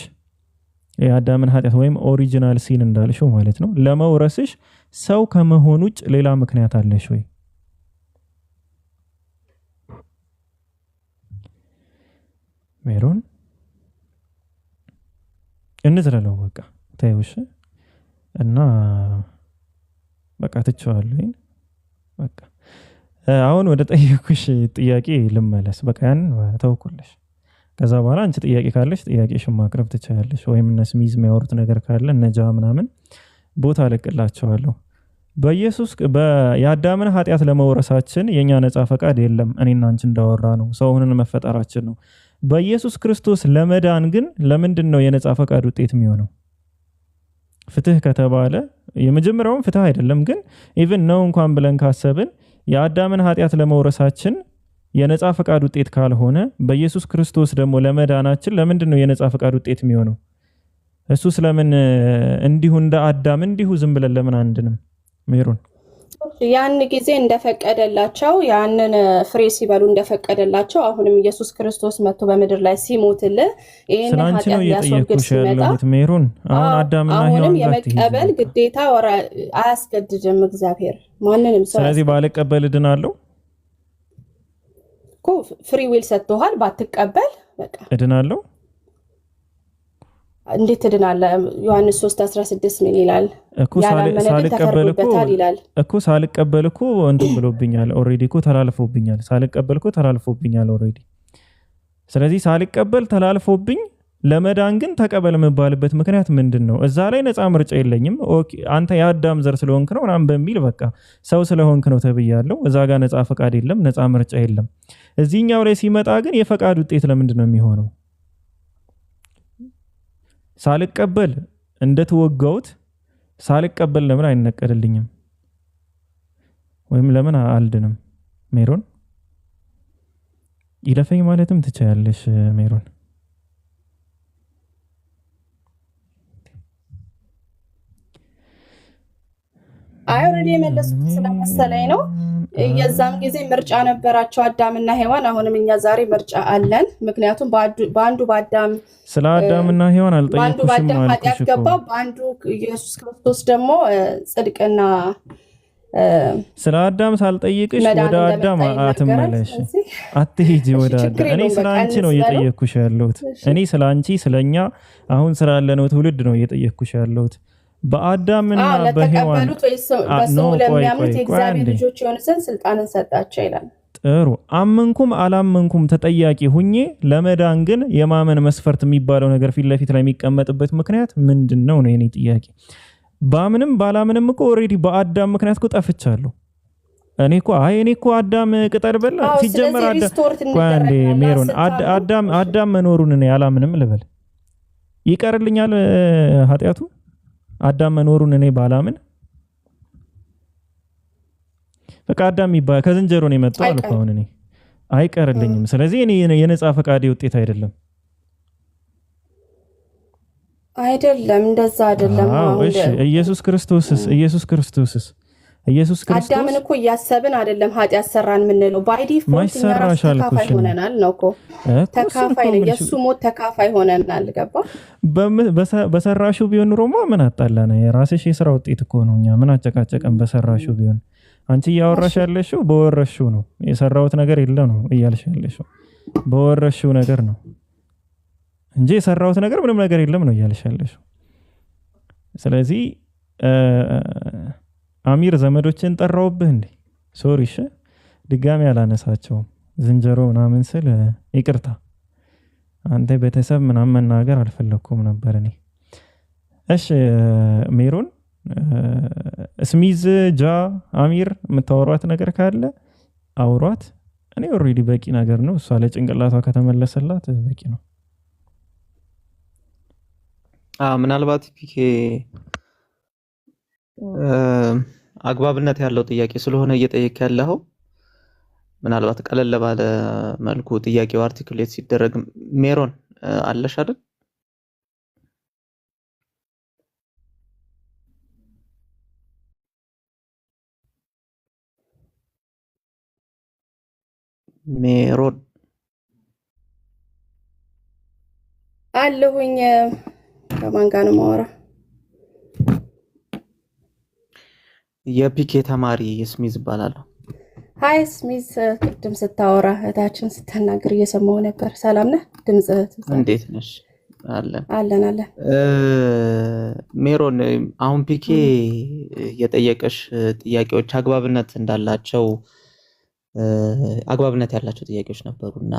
የአዳምን ኃጢአት ወይም ኦሪጂናል ሲን እንዳልሽው ማለት ነው ለመውረስሽ ሰው ከመሆን ውጭ ሌላ ምክንያት አለሽ ወይ? ሜሮን እንዝለለው በቃ ታዩሽ እና በቃ ትቸዋለሁ። በቃ አሁን ወደ ጠየኩሽ ጥያቄ ልመለስ። በቃ ያን ተውኩልሽ። ከዛ በኋላ አንቺ ጥያቄ ካለሽ ጥያቄሽን ማቅረብ ትችላለሽ። ወይም እነሱ ሚዝ የሚያወሩት ነገር ካለ እነጃ ምናምን ቦታ ልቅላቸዋለሁ። የአዳምን ኃጢአት ለመውረሳችን የኛ ነፃ ፈቃድ የለም። እኔና አንቺ እንዳወራ ነው ሰው ሆነን መፈጠራችን ነው። በኢየሱስ ክርስቶስ ለመዳን ግን ለምንድን ነው የነፃ ፈቃድ ውጤት የሚሆነው? ፍትህ ከተባለ የመጀመሪያውን ፍትህ አይደለም፣ ግን ኢቭን ነው እንኳን ብለን ካሰብን የአዳምን ኃጢአት ለመውረሳችን የነፃ ፈቃድ ውጤት ካልሆነ በኢየሱስ ክርስቶስ ደግሞ ለመዳናችን ለምንድን ነው የነፃ ፈቃድ ውጤት የሚሆነው? እሱ ስለምን እንዲሁ እንደ አዳም እንዲሁ ዝም ብለን ለምን አንድንም? ሜሮን ያን ጊዜ እንደፈቀደላቸው ያንን ፍሬ ሲበሉ እንደፈቀደላቸው አሁንም ኢየሱስ ክርስቶስ መጥቶ በምድር ላይ ሲሞትልህ ይሄን ኃጢአት ሊያስወግድ ሲመጣ ሜሮን አሁን አዳምና ሔዋን የመቀበል ግዴታ አያስገድድም እግዚአብሔር ማንንም ሰው። ስለዚህ ባልቀበል እድናለሁ እኮ ፍሪ ዊል ሰጥቶሃል። ባትቀበል በቃ እድናለሁ። እንዴት ትድናለህ? ዮሐንስ 3:16 ምን ይላል? ሳልቀበል እኮ እንትን ብሎብኛል ኦልሬዲ እኮ ተላልፎብኛል። ሳልቀበል እኮ ተላልፎብኛል ኦልሬዲ። ስለዚህ ሳልቀበል ተላልፎብኝ ለመዳን ግን ተቀበል የምባልበት ምክንያት ምንድን ነው? እዛ ላይ ነፃ ምርጫ የለኝም። ኦኬ አንተ የአዳም ዘር ስለሆንክ ነው ምናምን በሚል በቃ ሰው ስለሆንክ ነው ተብያለሁ። እዛ ጋር ነፃ ፈቃድ የለም፣ ነፃ ምርጫ የለም። እዚህኛው ላይ ሲመጣ ግን የፈቃድ ውጤት ለምንድን ነው የሚሆነው? ሳልቀበል እንደተወጋሁት ሳልቀበል ለምን አይነቀልልኝም? ወይም ለምን አልድንም? ሜሮን ይለፈኝ ማለትም ትችያለሽ ሜሮን። ኦልሬዲ የመለስኩት ስለመሰለኝ ነው። የዛም ጊዜ ምርጫ ነበራቸው አዳምና ሔዋን። አሁንም እኛ ዛሬ ምርጫ አለን። ምክንያቱም በአንዱ በአዳም ስለ አዳምና ሔዋን አልጠየኩሽም በአንዱ በአዳም ኃጢአት ገባ፣ በአንዱ ኢየሱስ ክርስቶስ ደግሞ ጽድቅና ስለ አዳም ሳልጠይቅሽ ወደ አዳም አትመለሽ፣ አትሂጂ ወደ አዳም። እኔ ስለ አንቺ ነው እየጠየቅኩሽ ያለሁት። እኔ ስለ አንቺ ስለኛ አሁን ስላለነው ትውልድ ነው እየጠየቅኩሽ ያለሁት። በአዳምና በሔዋን ለተቀበሉት ወይስ በስሙ ለሚያምኑት የእግዚአብሔር ልጆች የሆኑ ዘንድ ስልጣንን ሰጣቸው ይላል። ጥሩ አመንኩም አላመንኩም ተጠያቂ ሁኜ ለመዳን ግን የማመን መስፈርት የሚባለው ነገር ፊት ለፊት ላይ የሚቀመጥበት ምክንያት ምንድነው ነው የኔ ጥያቄ። ባምንም ባላምንም እኮ ኦሬዲ በአዳም ምክንያት እኮ ጠፍቻለሁ። እኔ እኮ አዳም ቅጠል በላ ሲጀመር ሜሮን አዳም መኖሩን እኔ አላምንም ልበል ይቀርልኛል ኃጢያቱ አዳም መኖሩን እኔ ባላምን በቃ አዳም ይባል ከዝንጀሮ ነው የመጣው አልኩ አሁን እኔ አይቀርልኝም። ስለዚህ እኔ የነጻ ፈቃዴ ውጤት አይደለም እንደዛ አይደለም። እሺ ኢየሱስ ክርስቶስስ አዳምን እኮ ያሰብን አይደለም ኃጢያት ሰራን ምንለው ባይ ዲፎልት ራስ ተካፋይ ሆነናል ነው እኮ ተካፋይ ነው የሱ ሞት ተካፋይ ሆነናል። ገባ በሰራሹ ቢሆን ሮማ ምን አጣላና የራስሽ የሥራ ውጤት እኮ ነው። እኛ ምን አጨቃጨቀን በሰራሹ ቢሆን አንቺ ያወራሽ ያለሽው በወረሽው ነው የሰራውት ነገር የለ ነው እያልሽ ያለሽው በወረሽው ነገር ነው እንጂ የሰራውት ነገር ምንም ነገር የለም ነው እያልሽ ያለሽው። ስለዚህ አሚር ዘመዶችን ጠራውብህ እንዴ? ሶሪ እሺ ድጋሚ አላነሳቸውም ዝንጀሮ ምናምን ስል ይቅርታ አንተ ቤተሰብ ምናምን መናገር አልፈለኩም ነበር እኔ። እሺ ሜሮን ስሚዝ አሚር የምታወሯት ነገር ካለ አውሯት። እኔ ኦሬዲ በቂ ነገር ነው እሷ ለጭንቅላቷ ከተመለሰላት በቂ ነው። ምናልባት ፒኬ አግባብነት ያለው ጥያቄ ስለሆነ እየጠየቅ ያለው ምናልባት ቀለል ባለ መልኩ ጥያቄው አርቲኩሌት ሲደረግ ሜሮን አለሽ አይደል? ሜሮን አለሁኝ። ከማን ጋር ነው የማወራው? የፒኬ ተማሪ ስሚዝ እባላለሁ። ሃይ ስሚዝ፣ ቅድም ስታወራ እህታችን ስትናገር እየሰማሁ ነበር። ሰላም ነህ? ድምጽ እንዴት ነሽ? አለን። ሜሮን አሁን ፒኬ የጠየቀሽ ጥያቄዎች አግባብነት ያላቸው ጥያቄዎች ነበሩና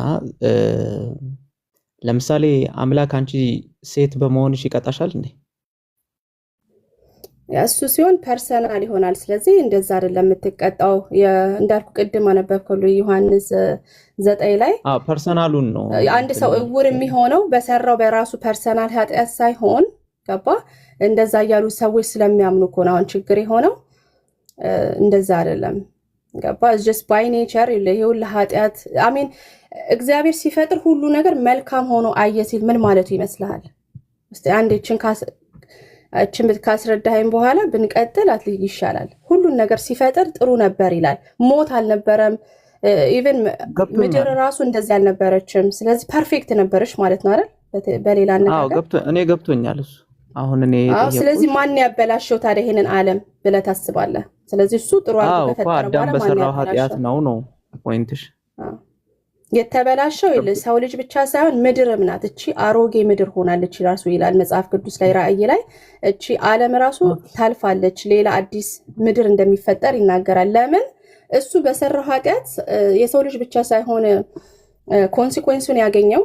ለምሳሌ አምላክ አንቺ ሴት በመሆንሽ ይቀጣሻል እንዴ? እሱ ሲሆን ፐርሰናል ይሆናል። ስለዚህ እንደዛ አይደለም የምትቀጣው። እንዳልኩ ቅድም አነበብከው ዮሐንስ 9 ላይ ፐርሰናሉን ነው። አንድ ሰው እውር የሚሆነው በሰራው በራሱ ፐርሰናል ኃጢአት ሳይሆን ገባ እንደዛ ያሉ ሰዎች ስለሚያምኑ እኮ ነው ችግር የሆነው። እንደዛ አይደለም ገባ just by nature ይሄው ለኃጢአት አሜን። እግዚአብሔር ሲፈጥር ሁሉ ነገር መልካም ሆኖ አየ ሲል ምን ማለቱ ይመስልሃል? እስቲ አንዴ እችን ካስረዳኸኝ በኋላ ብንቀጥል አትልይ ይሻላል። ሁሉን ነገር ሲፈጥር ጥሩ ነበር ይላል። ሞት አልነበረም። ኢቭን ምድር ራሱ እንደዚህ አልነበረችም። ስለዚህ ፐርፌክት ነበረች ማለት ነው አይደል? በሌላ አነጋገር እኔ ገብቶኛል እሱ አሁን እኔ ስለዚህ ማን ያበላሸው ታዲያ ይሄንን ዓለም ብለህ ታስባለህ? ስለዚህ እሱ ጥሩ አድርጎ ከፈጠረ በኋላ በሰራው ኃጢአት ነው ፖይንትሽ። የተበላሸው ሰው ልጅ ብቻ ሳይሆን ምድርም ናት። እቺ አሮጌ ምድር ሆናለች ራሱ ይላል መጽሐፍ ቅዱስ ላይ ራእይ ላይ እቺ ዓለም ራሱ ታልፋለች፣ ሌላ አዲስ ምድር እንደሚፈጠር ይናገራል። ለምን? እሱ በሰራው ኃጢአት የሰው ልጅ ብቻ ሳይሆን ኮንሲኩዌንሱን ያገኘው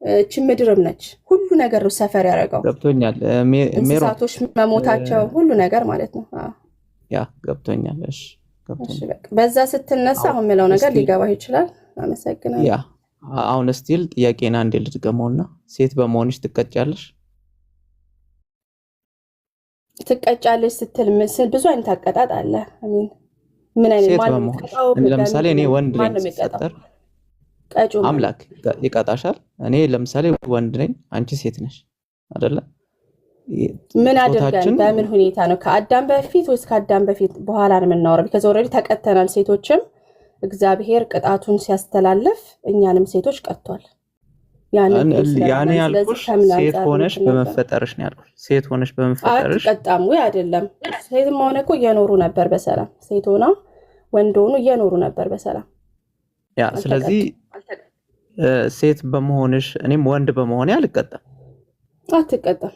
እቺ ምድርም ነች። ሁሉ ነገር ነው ሰፈር ያደረገው። ገብቶኛል። እንስሳቶች መሞታቸው ሁሉ ነገር ማለት ነው። ያ ገብቶኛል። እሺ በዛ ስትነሳ አሁን ምለው ነገር ሊገባህ ይችላል። አመሰግናለሁ። ያ አሁን ስቲል ጥያቄና አንዴ ልድገመውና ሴት በመሆንሽ ትቀጫለሽ? ትቀጫለሽ ስትል ብዙ አይነት አቀጣጥ አለ። አሜን ምን አይነት ማለት ለምሳሌ እኔ ወንድ ነኝ ሲፈጠር አምላክ ይቀጣሻል። እኔ ለምሳሌ ወንድ ነኝ አንቺ ሴት ነሽ አይደለ? ምን አድርገን በምን ሁኔታ ነው? ከአዳም በፊት ወይስ ከአዳም በፊት በኋላ ነው የምናወራው? ቢካዝ ኦልሬዲ ተቀጥተናል። ሴቶችም እግዚአብሔር ቅጣቱን ሲያስተላልፍ እኛንም ሴቶች ቀጥቷል። ያኔ ያልኩሽ ሴት ሆነሽ በመፈጠርሽ ነው ያልኩሽ። ሴት ሆነሽ በመፈጠርሽ አትቀጣም ወይ? አይደለም። ሴትም ሆነ እኮ እየኖሩ ነበር በሰላም። ሴት ሆና ወንድ ሆኑ እየኖሩ ነበር በሰላም። ያ ስለዚህ ሴት በመሆንሽ እኔም ወንድ በመሆኔ አልቀጣም። አትቀጣም።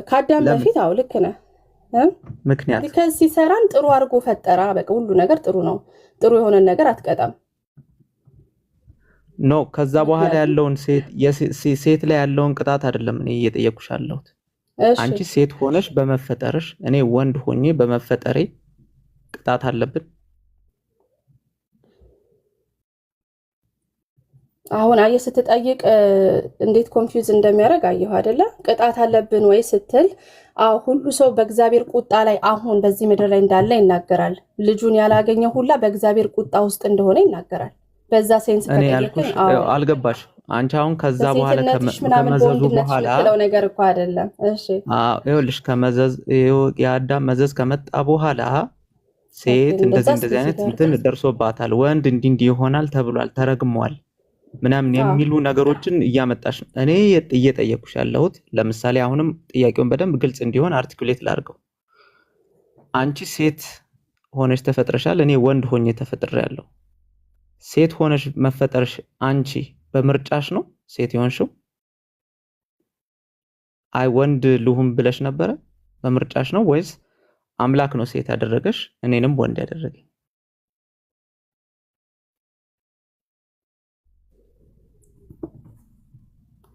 ከአዳም በፊት አው ልክ ነህ። ምክንያት ከዚህ ሰራን ጥሩ አድርጎ ፈጠራ። በቃ ሁሉ ነገር ጥሩ ነው። ጥሩ የሆነ ነገር አትቀጣም ኖ ከዛ በኋላ ያለውን ሴት ላይ ያለውን ቅጣት አይደለም እኔ እየጠየኩሽ ያለሁት። አንቺ ሴት ሆነሽ በመፈጠርሽ እኔ ወንድ ሆኜ በመፈጠሬ ቅጣት አለብን? አሁን አየህ ስትጠይቅ እንዴት ኮንፊውዝ እንደሚያደርግ አየሁ አይደለ? ቅጣት አለብን ወይ ስትል ሁሉ ሰው በእግዚአብሔር ቁጣ ላይ አሁን በዚህ ምድር ላይ እንዳለ ይናገራል። ልጁን ያላገኘ ሁላ በእግዚአብሔር ቁጣ ውስጥ እንደሆነ ይናገራል። በዛ ሴንስ ከጠየቅን አልገባሽ። አንቺ አሁን ከዛ በኋላ ከመዘዙ በኋላ ነው ነገር እኮ አይደለም። እሺ ይኸውልሽ ከመዘዝ የአዳም መዘዝ ከመጣ በኋላ ሴት እንደዚህ አይነት እንትን ደርሶባታል፣ ወንድ እንዲህ ይሆናል ተብሏል፣ ተረግሟል ምናምን የሚሉ ነገሮችን እያመጣሽ እኔ እየጠየኩሽ ያለሁት ለምሳሌ አሁንም ጥያቄውን በደንብ ግልጽ እንዲሆን አርቲኩሌት ላድርገው። አንቺ ሴት ሆነሽ ተፈጥረሻል፣ እኔ ወንድ ሆኜ ተፈጥሬያለሁ። ሴት ሆነሽ መፈጠርሽ አንቺ በምርጫሽ ነው ሴት ይሆንሽው? አይ ወንድ ልሁን ብለሽ ነበረ በምርጫሽ ነው ወይስ አምላክ ነው ሴት ያደረገሽ እኔንም ወንድ ያደረገኝ?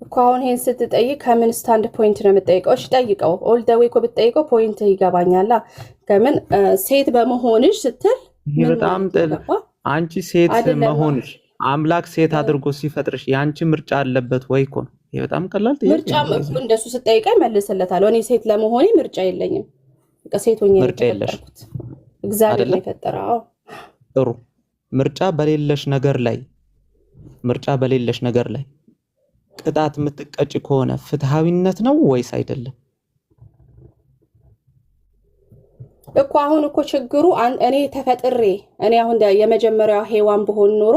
እኮ አሁን ይሄን ስትጠይቅ ከምን ስታንድ ፖይንት ነው የምትጠይቀው? እሺ ጠይቀው። ኦል ደ ዌይ እኮ ብትጠይቀው ፖይንት ይገባኛል። ከምን ሴት በመሆንሽ ስትል በጣም አንቺ ሴት መሆንሽ አምላክ ሴት አድርጎ ሲፈጥርሽ ያንቺ ምርጫ አለበት ወይ እኮ ነው። ይሄ በጣም ቀላል ጥያቄ ነው። ምርጫ እንደሱ ስትጠይቀኝ መልስለታለሁ። እኔ ሴት ለመሆኔ ምርጫ የለኝም። በቃ ሴት ሆኜ ነው የተፈጠርኩት። እግዚአብሔር ነው የፈጠረው። ጥሩ ምርጫ በሌለሽ ነገር ላይ ቅጣት የምትቀጭ ከሆነ ፍትሃዊነት ነው ወይስ አይደለም? እኮ አሁን እኮ ችግሩ እኔ ተፈጥሬ እኔ አሁን የመጀመሪያው ሔዋን በሆን ኖሮ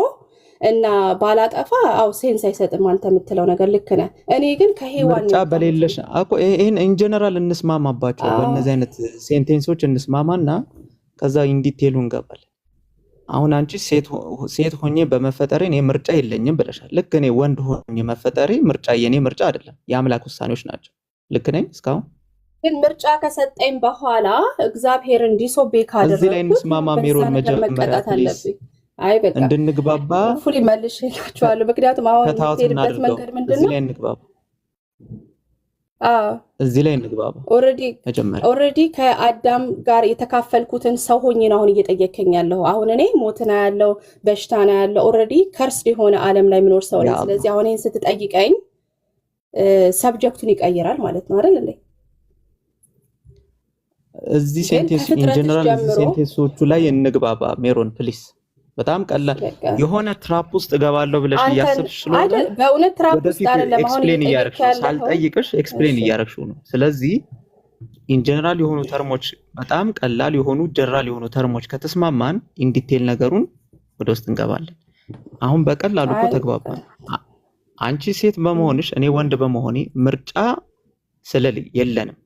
እና ባላጠፋ ሴንስ አይሰጥም አንተ የምትለው ነገር ልክ ነህ። እኔ ግን ከሔዋን ምርጫ በሌለሽ እኮ ይሄን ኢን ጀነራል እንስማማባቸው። በእነዚህ አይነት ሴንቴንሶች እንስማማና ከዛ ኢን ዲቴይሉ እንገባለን። አሁን አንቺ ሴት ሆኜ በመፈጠሬ እኔ ምርጫ የለኝም ብለሻል። ልክ እኔ ወንድ ሆኜ መፈጠሬ የኔ ምርጫ አይደለም፣ የአምላክ ውሳኔዎች ናቸው። ልክ ነኝ እስካሁን? ግን ምርጫ ከሰጠኝ በኋላ እግዚአብሔር እንዲሶቤ ካደረኩት እዚህ ላይ እንስማማ። ሜሮን መጀመሪያ አይ በቃ እንድንግባባ ፉሊ መልሼላችኋለሁ። ምክንያቱም አሁን የምትሄድበት መንገድ ምንድነው? እዚህ ላይ እንግባባ። እዚህ ላይ እንግባባ። ኦልሬዲ ከአዳም ጋር የተካፈልኩትን ሰው ሆኜ ነው አሁን እየጠየከኝ ያለው። አሁን እኔ ሞትና ያለው በሽታና ያለው ኦልሬዲ ከርስድ የሆነ ዓለም ላይ ምኖር ሰው ነኝ። ስለዚህ አሁን ይሄን ስትጠይቀኝ ሰብጀክቱን ይቀይራል ማለት ነው አይደል እንዴ? እዚህ ሴንቴንስ ኢን ጀነራል ሴንቴንሶቹ ላይ እንግባባ። ሜሮን ፕሊስ። በጣም ቀላል የሆነ ትራፕ ውስጥ እገባለሁ ብለሽ እያሰብሽ ስለሆነ በእውነት ትራፕ ውስጥ አይደለም አሁን ኤክስፕሌን እያደረግሽ ሳልጠይቅሽ ኤክስፕሌን እያደረግሽው ነው። ስለዚህ ኢን ጀነራል የሆኑ ተርሞች በጣም ቀላል የሆኑ ጀነራል የሆኑ ተርሞች ከተስማማን ኢን ዲቴል ነገሩን ወደ ውስጥ እንገባለን። አሁን በቀላሉ እኮ ተግባባን። አንቺ ሴት በመሆንሽ እኔ ወንድ በመሆኔ ምርጫ የለንም።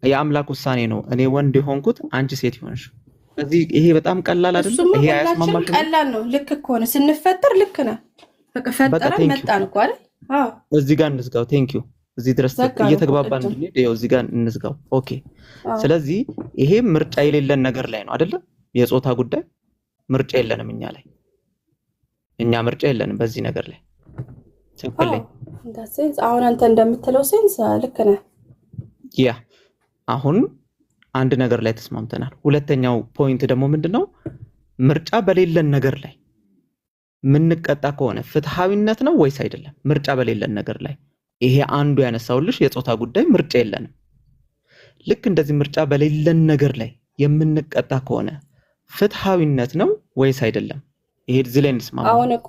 የአምላክ ውሳኔ ነው እኔ ወንድ የሆንኩት አንቺ ሴት ይሆንሽ። ስለዚህ ይሄ በጣም ቀላል አይደለም? ይሄ አያስማማሽም? ቀላል ነው። ልክ እኮ ነው ስንፈጠር ልክ ነህ። በቃ ፈጠረን መጣን እኮ አይደል? እዚህ ጋር እንዝጋው። ቴንክ ዩ። እዚህ ድረስ እየተግባባን እንድንሄድ ይኸው እዚህ ጋር እንዝጋው። ኦኬ። ስለዚህ ይሄ ምርጫ የሌለን ነገር ላይ ነው አይደለ? የጾታ ጉዳይ ምርጫ የለንም እኛ ምርጫ የለንም በዚህ ነገር ላይ። ትክክል ነኝ? አሁን አንተ እንደምትለው ሴንስ ልክ ነህ። ያ አሁን አንድ ነገር ላይ ተስማምተናል። ሁለተኛው ፖይንት ደግሞ ምንድነው? ምርጫ በሌለን ነገር ላይ ምንቀጣ ከሆነ ፍትሃዊነት ነው ወይስ አይደለም? ምርጫ በሌለን ነገር ላይ ይሄ አንዱ ያነሳውልሽ የጾታ ጉዳይ ምርጫ የለንም። ልክ እንደዚህ ምርጫ በሌለን ነገር ላይ የምንቀጣ ከሆነ ፍትሃዊነት ነው ወይስ አይደለም? ይሄ እዚህ ላይ እንስማማ። አሁን እኮ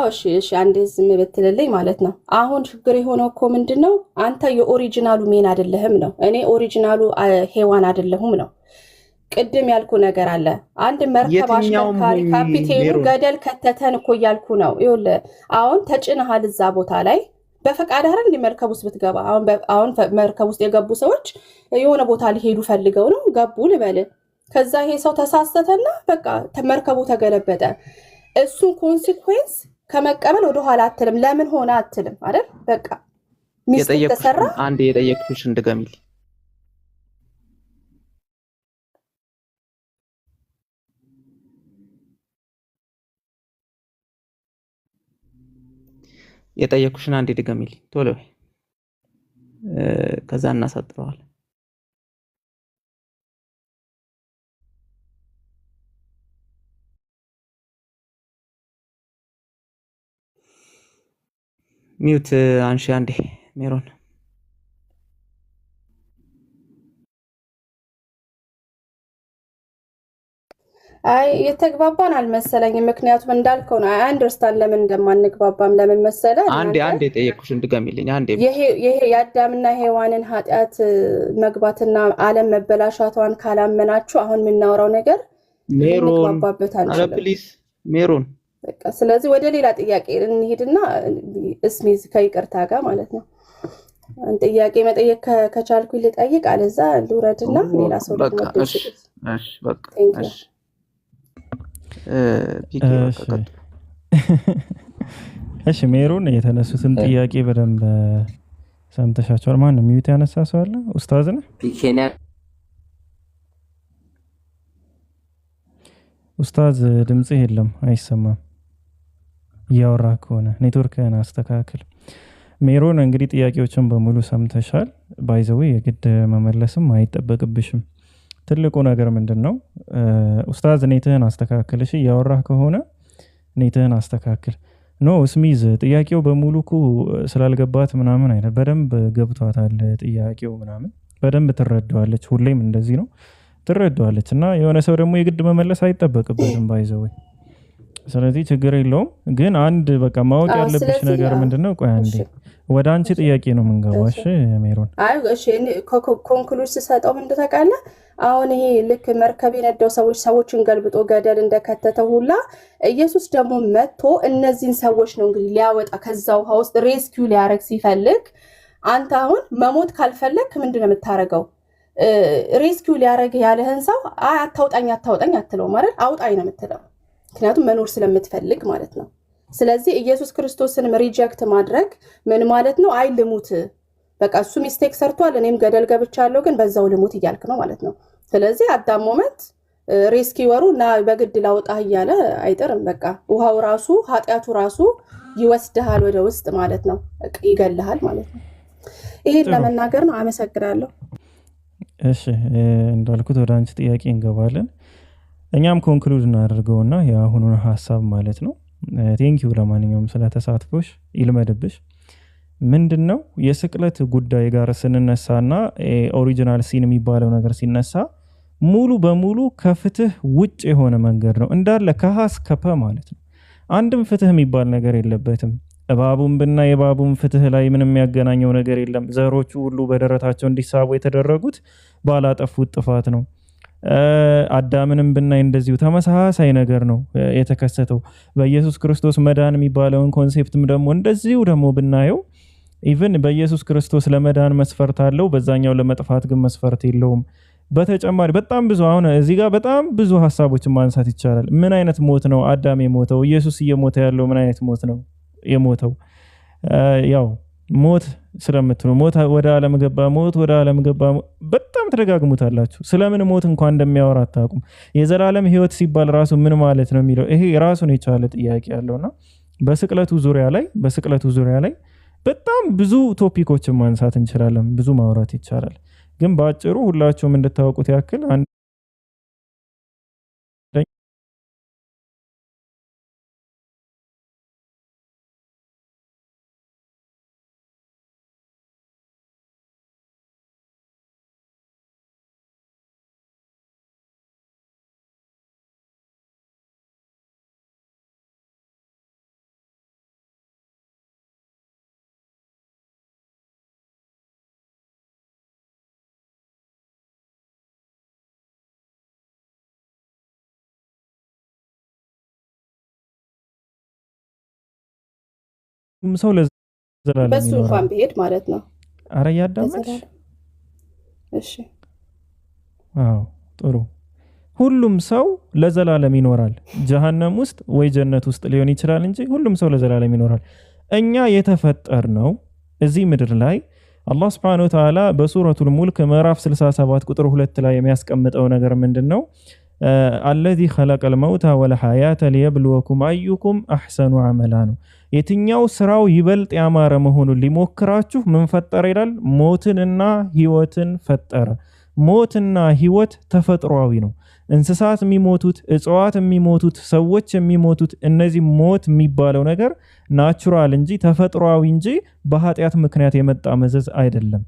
እሺ አንዴ ዝም ብትልልኝ ማለት ነው። አሁን ችግር የሆነው እኮ ምንድነው? አንተ የኦሪጂናሉ ሜን አይደለህም ነው። እኔ ኦሪጂናሉ ሔዋን አይደለሁም ነው። ቅድም ያልኩ ነገር አለ። አንድ መርከብ አሽከርካሪ ካፒቴኑ ገደል ከተተን እኮ እያልኩ ነው። ይኸውልህ አሁን ተጭነሃል እዛ ቦታ ላይ በፈቃድ አይደል እንደ መርከብ ውስጥ ብትገባ። አሁን መርከብ ውስጥ የገቡ ሰዎች የሆነ ቦታ ሊሄዱ ፈልገው ነው ገቡ ልበል። ከዛ ይሄ ሰው ተሳስተተና በቃ መርከቡ ተገለበጠ። እሱን ኮንሲኩዌንስ ከመቀበል ወደ ኋላ አትልም። ለምን ሆነ አትልም አይደል? በቃ ሚስጥር ተሰራ። አንድ የጠየቅኩሽ እንድገሚል የጠየኩሽን አንዴ ድገሚልኝ ቶሎ በይ። ከዛ እናሳጥረዋለን። ሚውት አንሺ አንዴ ሜሮን። አይ የተግባባን አልመሰለኝም። ምክንያቱም እንዳልከው ነው። አይ አንደርስታንድ ለምን እንደማንግባባም ለምን መሰለ አንዴ ጠየቅኩሽን ድገሚልኝ አንዴ። ይሄ የአዳምና ሔዋንን ኃጢአት መግባትና ዓለም መበላሻቷን ካላመናችሁ አሁን የምናወራው ነገር ሜሮን አለ ፕሊዝ ሜሮን። በቃ ስለዚህ ወደ ሌላ ጥያቄ እንሂድና እስሚዝ ከይቅርታ ጋር ማለት ነው ጥያቄ መጠየቅ ከቻልኩኝ ልጠይቅ፣ አለዛ ልውረድና ሌላ ሰው በቃ እሺ በቃ እሺ እሺ ሜሮን የተነሱትን ጥያቄ በደንብ ሰምተሻቸዋል። ማን ነው ሚዩት ያነሳ ሰው አለ? ኡስታዝ ነህ? ኡስታዝ ድምጽህ የለም አይሰማም። እያወራ ከሆነ ኔትወርክህን አስተካክል። ሜሮን እንግዲህ ጥያቄዎችን በሙሉ ሰምተሻል። ባይዘዌ የግድ መመለስም አይጠበቅብሽም። ትልቁ ነገር ምንድን ነው? ኡስታዝ ኔትህን አስተካክል። እሺ እያወራህ ከሆነ ኔትህን አስተካክል። ኖ ስሚዝ ጥያቄው በሙሉ እኮ ስላልገባት ምናምን አይነት በደንብ ገብቷታል። ጥያቄው ምናምን በደንብ ትረዳዋለች። ሁሌም እንደዚህ ነው ትረዳዋለች። እና የሆነ ሰው ደግሞ የግድ መመለስ አይጠበቅበትም ባይዘዌ። ስለዚህ ችግር የለውም። ግን አንድ በቃ ማወቅ ያለብሽ ነገር ምንድነው? ቆይ አንዴ ወደ አንቺ ጥያቄ ነው የምንገባው። እሺ ሜሮን። አይ እሺ ኮንክሉድ ስሰጠው ምንድን ታውቃለህ? አሁን ይሄ ልክ መርከብ የነዳው ሰዎችን ገልብጦ ገደል እንደከተተው ሁላ ኢየሱስ ደግሞ መጥቶ እነዚህን ሰዎች ነው እንግዲህ ሊያወጣ ከዛ ውሃ ውስጥ ሬስኪው ሊያደርግ ሲፈልግ፣ አንተ አሁን መሞት ካልፈለግ ምንድነው የምታረገው? ሬስኪው ሊያደርግ ያለህን ሰው አይ አታውጣኝ አትለው ማለት አውጣኝ ነው የምትለው። ምክንያቱም መኖር ስለምትፈልግ ማለት ነው። ስለዚህ ኢየሱስ ክርስቶስን ሪጀክት ማድረግ ምን ማለት ነው? አይ ልሙት፣ በቃ እሱ ሚስቴክ ሰርቷል፣ እኔም ገደል ገብቻለሁ፣ ግን በዛው ልሙት እያልክ ነው ማለት ነው። ስለዚህ አዳም ሞመንት ሬስኪወሩ እና በግድ ላውጣህ እያለ አይጥርም። በቃ ውሃው ራሱ ኃጢአቱ ራሱ ይወስድሃል ወደ ውስጥ ማለት ነው፣ ይገልሃል ማለት ነው። ይሄን ለመናገር ነው። አመሰግናለሁ። እሺ እንዳልኩት ወደ አንቺ ጥያቄ እንገባለን። እኛም ኮንክሉድ እናደርገውና የአሁኑን ሀሳብ ማለት ነው። ቴንኪው ለማንኛውም ስለተሳትፎሽ ይልመድብሽ። ምንድነው የስቅለት ጉዳይ ጋር ስንነሳና ኦሪጂናል ሲን የሚባለው ነገር ሲነሳ ሙሉ በሙሉ ከፍትህ ውጭ የሆነ መንገድ ነው እንዳለ ከሀስ ከፐ ማለት ነው። አንድም ፍትህ የሚባል ነገር የለበትም። እባቡን ብና የባቡን ፍትህ ላይ ምንም የሚያገናኘው ነገር የለም። ዘሮቹ ሁሉ በደረታቸው እንዲሳቡ የተደረጉት ባላጠፉት ጥፋት ነው። አዳምንም ብናይ እንደዚሁ ተመሳሳይ ነገር ነው የተከሰተው። በኢየሱስ ክርስቶስ መዳን የሚባለውን ኮንሴፕትም ደግሞ እንደዚሁ ደግሞ ብናየው ኢቭን በኢየሱስ ክርስቶስ ለመዳን መስፈርት አለው፣ በዛኛው ለመጥፋት ግን መስፈርት የለውም። በተጨማሪ በጣም ብዙ አሁን እዚህ ጋር በጣም ብዙ ሀሳቦችን ማንሳት ይቻላል። ምን አይነት ሞት ነው አዳም የሞተው? ኢየሱስ እየሞተ ያለው ምን አይነት ሞት ነው የሞተው? ያው ሞት ስለምትሉ ሞት ወደ ዓለም ገባ፣ ሞት ወደ ዓለም ገባ በጣም ተደጋግሙታላችሁ። ስለምን ሞት እንኳን እንደሚያወራ አታውቁም። የዘላለም ህይወት ሲባል ራሱ ምን ማለት ነው የሚለው ይሄ ራሱን የቻለ ጥያቄ ያለውና በስቅለቱ ዙሪያ ላይ በጣም ብዙ ቶፒኮችን ማንሳት እንችላለን፣ ብዙ ማውራት ይቻላል። ግን በአጭሩ ሁላችሁም እንድታውቁት ያክል ሰው ለዘላለም በሱ እንኳን ቢሄድ ማለት ነው። አረ ያዳመጥሽ? እሺ አዎ ጥሩ። ሁሉም ሰው ለዘላለም ይኖራል። ጀሃነም ውስጥ ወይ ጀነት ውስጥ ሊሆን ይችላል እንጂ ሁሉም ሰው ለዘላለም ይኖራል። እኛ የተፈጠርነው እዚህ ምድር ላይ አላህ Subhanahu Wa Ta'ala በሱረቱል ሙልክ ምዕራፍ 67 ቁጥር 2 ላይ የሚያስቀምጠው ነገር ምንድነው? الذي خلق الموت والحياة ليبلوكم أيكم أحسن عملا ነው የትኛው ስራው ይበልጥ ያማረ መሆኑን ሊሞክራችሁ ምን ፈጠረ ይላል ሞትንና ህይወትን ፈጠረ ሞትና ህይወት ተፈጥሯዊ ነው እንስሳት የሚሞቱት እጽዋት የሚሞቱት ሰዎች የሚሞቱት እነዚህ ሞት የሚባለው ነገር ናቹራል እንጂ ተፈጥሯዊ እንጂ በኃጢያት ምክንያት የመጣ መዘዝ አይደለም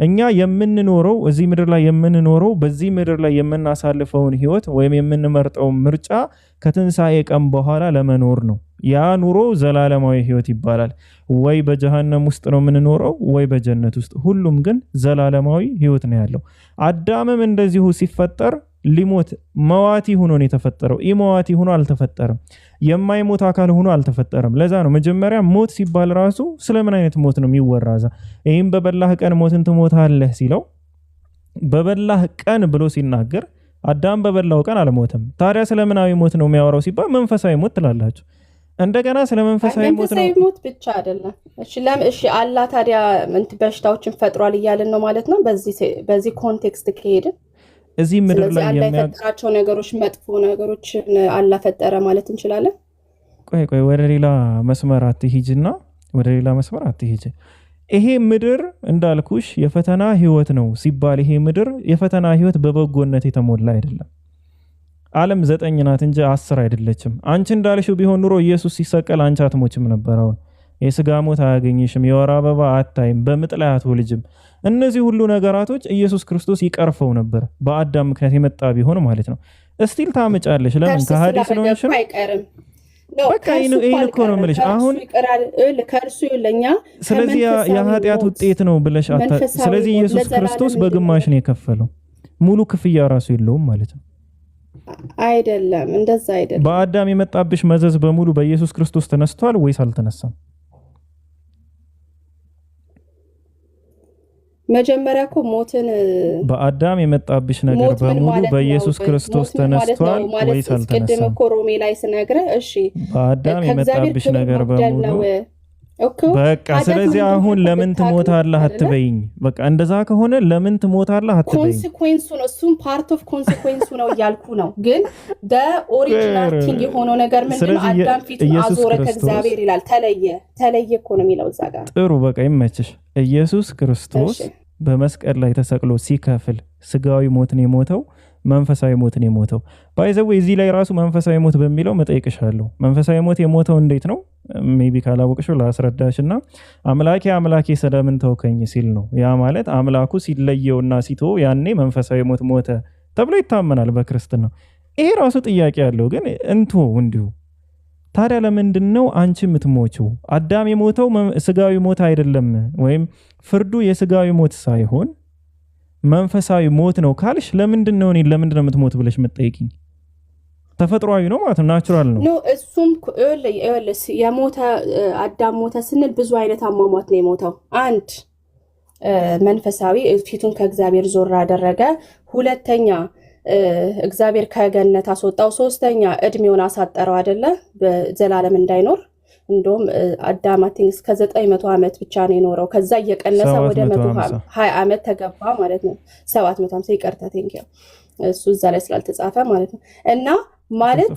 እኛ የምንኖረው እዚህ ምድር ላይ የምንኖረው በዚህ ምድር ላይ የምናሳልፈውን ህይወት ወይም የምንመርጠው ምርጫ ከትንሳኤ ቀን በኋላ ለመኖር ነው ያ ኑሮ ዘላለማዊ ህይወት ይባላል ወይ በጀሃነም ውስጥ ነው የምንኖረው ወይ በጀነት ውስጥ ሁሉም ግን ዘላለማዊ ህይወት ነው ያለው አዳምም እንደዚሁ ሲፈጠር ሊሞት መዋቲ ሆኖ ነው የተፈጠረው ኢመዋቲ ሆኖ አልተፈጠረም የማይሞት አካል ሆኖ አልተፈጠረም ለዛ ነው መጀመሪያ ሞት ሲባል ራሱ ስለምን አይነት ሞት ነው የሚወራዛ ይሄን በበላህ ቀን ሞትን ትሞታለህ ሲለው በበላህ ቀን ብሎ ሲናገር አዳም በበላው ቀን አልሞተም ታዲያ ስለምናዊ ሞት ነው የሚያወራው ሲባል መንፈሳዊ ሞት ትላላችሁ እንደገና ስለመንፈሳዊ ሞት ነው ሞት ብቻ አይደለም እሺ አላህ ታዲያ በሽታዎችን ፈጥሯል እያልን ነው ማለት ነው በዚህ ኮንቴክስት ከሄድን እዚህ ምድር ላይ የሚያፈጥራቸው ነገሮች መጥፎ ነገሮችን አላህ ፈጠረ ማለት እንችላለን ቆይ ወደ ሌላ መስመር አትሂጂና ወደ ሌላ መስመር አትሂጂ ይሄ ምድር እንዳልኩሽ የፈተና ህይወት ነው ሲባል ይሄ ምድር የፈተና ህይወት በበጎነት የተሞላ አይደለም ዓለም 9 ናት እንጂ 10 አይደለችም አንቺ እንዳልሽው ቢሆን ኑሮ ኢየሱስ ሲሰቀል አንቺ አትሞችም ነበር አሁን የስጋ ሞት አያገኝሽም የወር አበባ አታይም በምጥ ላይ አትወልጅም እነዚህ ሁሉ ነገራቶች ኢየሱስ ክርስቶስ ይቀርፈው ነበር በአዳም ምክንያት የመጣ ቢሆን ማለት ነው እስቲል ታመጫለሽ ለምን ከሐዲስ ነው እንሽ በቃ ይሄን እኮ ነው የምልሽ አሁን ከርሱ ይለኛ ስለዚህ የኃጢአት ውጤት ነው ብለሽ ስለዚህ ኢየሱስ ክርስቶስ በግማሽ ነው የከፈለው ሙሉ ክፍያ ራሱ የለውም ማለት ነው አይደለም እንደዛ አይደለም በአዳም የመጣብሽ መዘዝ በሙሉ በኢየሱስ ክርስቶስ ተነስቷል ወይስ አልተነሳም መጀመሪያ እኮ ሞትን በአዳም የመጣብሽ ነገር በሙሉ በኢየሱስ ክርስቶስ ተነስቷል ወይስ አልተነሳም ቅድም እኮ ሮሜ ላይ ስነግረ እሺ በአዳም የመጣብሽ ነገር በሙሉ በቃ ስለዚህ አሁን ለምን ትሞታለህ አትበይኝ በቃ እንደዛ ከሆነ ለምን ትሞታለህ አትበይኝ ኮንሲኩዌንሱ ነው እሱም ፓርት ኦፍ ኮንሲኩዌንሱ ነው እያልኩ ነው ግን ኦሪጂናል ቲንግ የሆነው ነገር ምንድነው አዳም ፊት አዞረ ከእግዚአብሔር ይላል ተለየ እኮ ነው የሚለው እዛ ጋር ጥሩ በቃ ይመችሽ ኢየሱስ ክርስቶስ በመስቀል ላይ ተሰቅሎ ሲከፍል ስጋዊ ሞትን የሞተው መንፈሳዊ ሞትን የሞተው ባይዘው እዚህ ላይ ራሱ መንፈሳዊ ሞት በሚለው መጠይቅሻለሁ መንፈሳዊ ሞት የሞተው እንዴት ነው ሜቢ ካላወቅሽው ላስረዳሽና አምላኬ ስለምን ተውከኝ ሲል ነው ያ ማለት አምላኩ ሲለየውና ሲተው ያኔ መንፈሳዊ ሞት ሞተ ተብሎ ይታመናል በክርስትና ይሄ ራሱ ጥያቄ ያለው ግን እንዲሁ ታዲያ ለምንድነው አንቺ የምትሞቺው አዳም የሞተው ስጋዊ ሞት አይደለም ወይም ፍርዱ የስጋዊ ሞት ሳይሆን መንፈሳዊ ሞት ነው ካልሽ ለምንድነው የምትሞት ብለሽ መጠይቂኝ ተፈጥሯዊ ነው ማለት ነው ናቹራል ነው እሱም የሞተ አዳም ሞተ ስንል ብዙ አይነት አሟሟት ነው የሞተው አንድ መንፈሳዊ ፊቱን ከእግዚአብሔር ዞር አደረገ ሁለተኛ እግዚአብሔር ከገነት አስወጣው ሶስተኛ እድሜውን አሳጠረው አይደለ በዘላለም እንዳይኖር እንደውም አዳም እስከ 900 ዓመት ብቻ ነው የኖረው ከዛ እየቀነሰ ወደ 120 ዓመት ተገባ ማለት ነው 750 ይቀርታ ቴንኪው እሱ እዛ ላይ ስላልተጻፈ ማለት ነው እና ማለት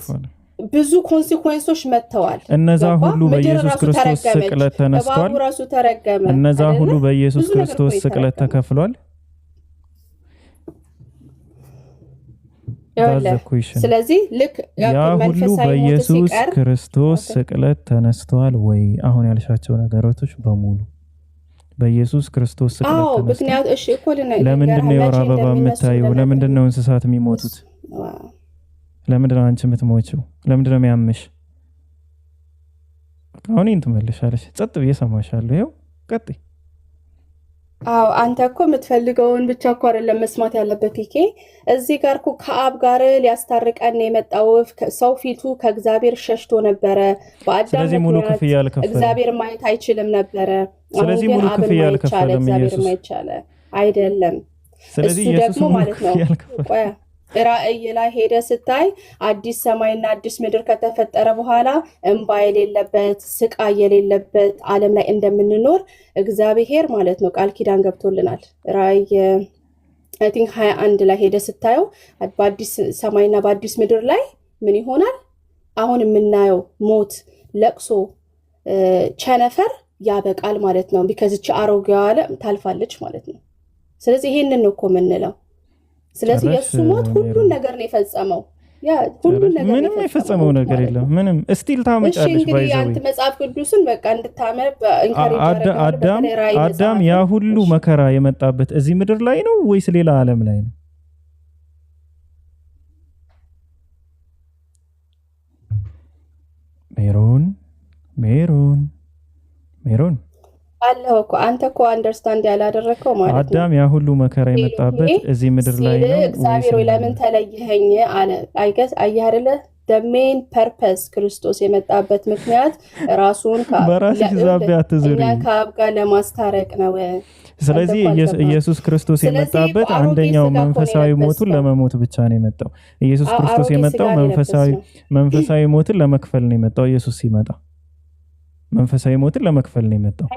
ብዙ ኮንሲኩዌንሶች መተዋል እነዛ ሁሉ በኢየሱስ ክርስቶስ ስቅለት ተነስቷል ራሱ ተረገመ እነዛ ሁሉ በኢየሱስ ክርስቶስ ስቅለት ተከፍሏል ስለዚህ ልክ ያ ሁሉ በኢየሱስ ክርስቶስ ስቅለት ተነስቷል ወይ አሁን ያልሻቸው ነገሮች በሙሉ በኢየሱስ ክርስቶስ ስቅለት ተነስቷል ለምንድነው የወር አበባ የምታየው ለምንድነው እንስሳት የሚሞቱት ለምንድነው አንቺ የምትሞቺው ለምንድነው የሚያምሽ አሁን እንትመልሻለሽ ጸጥ ብዬ ሰማሻለሁ ይኸው ቀጥይ አንተ እኮ የምትፈልገውን ብቻ እኮ አይደለም መስማት ያለበት ፒኬ እዚህ ጋር እኮ ከአብ ጋር ሊያስታርቀን የመጣው ሰው ፊቱ ከእግዚአብሔር ሸሽቶ ነበረ በአዳም ምክንያት እግዚአብሔር ማየት አይችልም ነበረ ስለዚህ ሙሉ ክፍያ አልከፈለም ኢየሱስ አይደለም እሱ ደግሞ ማለት ነው ራእይ ላይ ሄደ ስታይ አዲስ ሰማይና አዲስ ምድር ከተፈጠረ በኋላ እንባ የሌለበት ስቃይ የሌለበት ዓለም ላይ እንደምንኖር እግዚአብሔር ማለት ነው ቃል ኪዳን ገብቶልናል ራእይ አይ ቲንክ 21 ላይ ሄደ ስታየው በአዲስ ሰማይና በአዲስ ምድር ላይ ምን ይሆናል? አሁን የምናየው ሞት፣ ለቅሶ፣ ቸነፈር ያበቃል ማለት ነው። ቢካዝ እቺ አሮጌዋ ዓለም ታልፋለች ማለት ነው። ስለዚህ ይሄንን ነው እኮ የምንለው። ስለዚህ የሱ ሞት ሁሉን ነገር ነው የፈጸመው። ያ ሁሉን ነገር ምንም የፈጸመው ነገር የለም። ምንም ስቲል ታመጫለሽ ባይዘው አንተ መጽሐፍ ቅዱስን በቃ እንድታመብ ኢንካሬጅ አዳም ያ ሁሉ መከራ የመጣበት እዚህ ምድር ላይ ነው ወይስ ሌላ ዓለም ላይ ነው? ሜሮን አለው እኮ አንተ እኮ አንደርስታንድ ያላደረከው ማለት ነው። አዳም ያ ሁሉ መከራ የመጣበት እዚህ ምድር ላይ ነው። እግዚአብሔር ለምን ተለየኸኝ አለ። አይገስ አየህ አይደለ? the main purpose ክርስቶስ የመጣበት ምክንያት ራሱን ከአብ ጋር ለማስታረቅ ነው። ስለዚህ ኢየሱስ ክርስቶስ የመጣበት አንደኛው መንፈሳዊ ሞቱን ለመሞት ብቻ ነው የመጣው። ኢየሱስ ክርስቶስ የመጣው መንፈሳዊ ሞትን ለመክፈል ነው የመጣው። ኢየሱስ ሲመጣ መንፈሳዊ ሞትን ለመክፈል ነው የመጣው።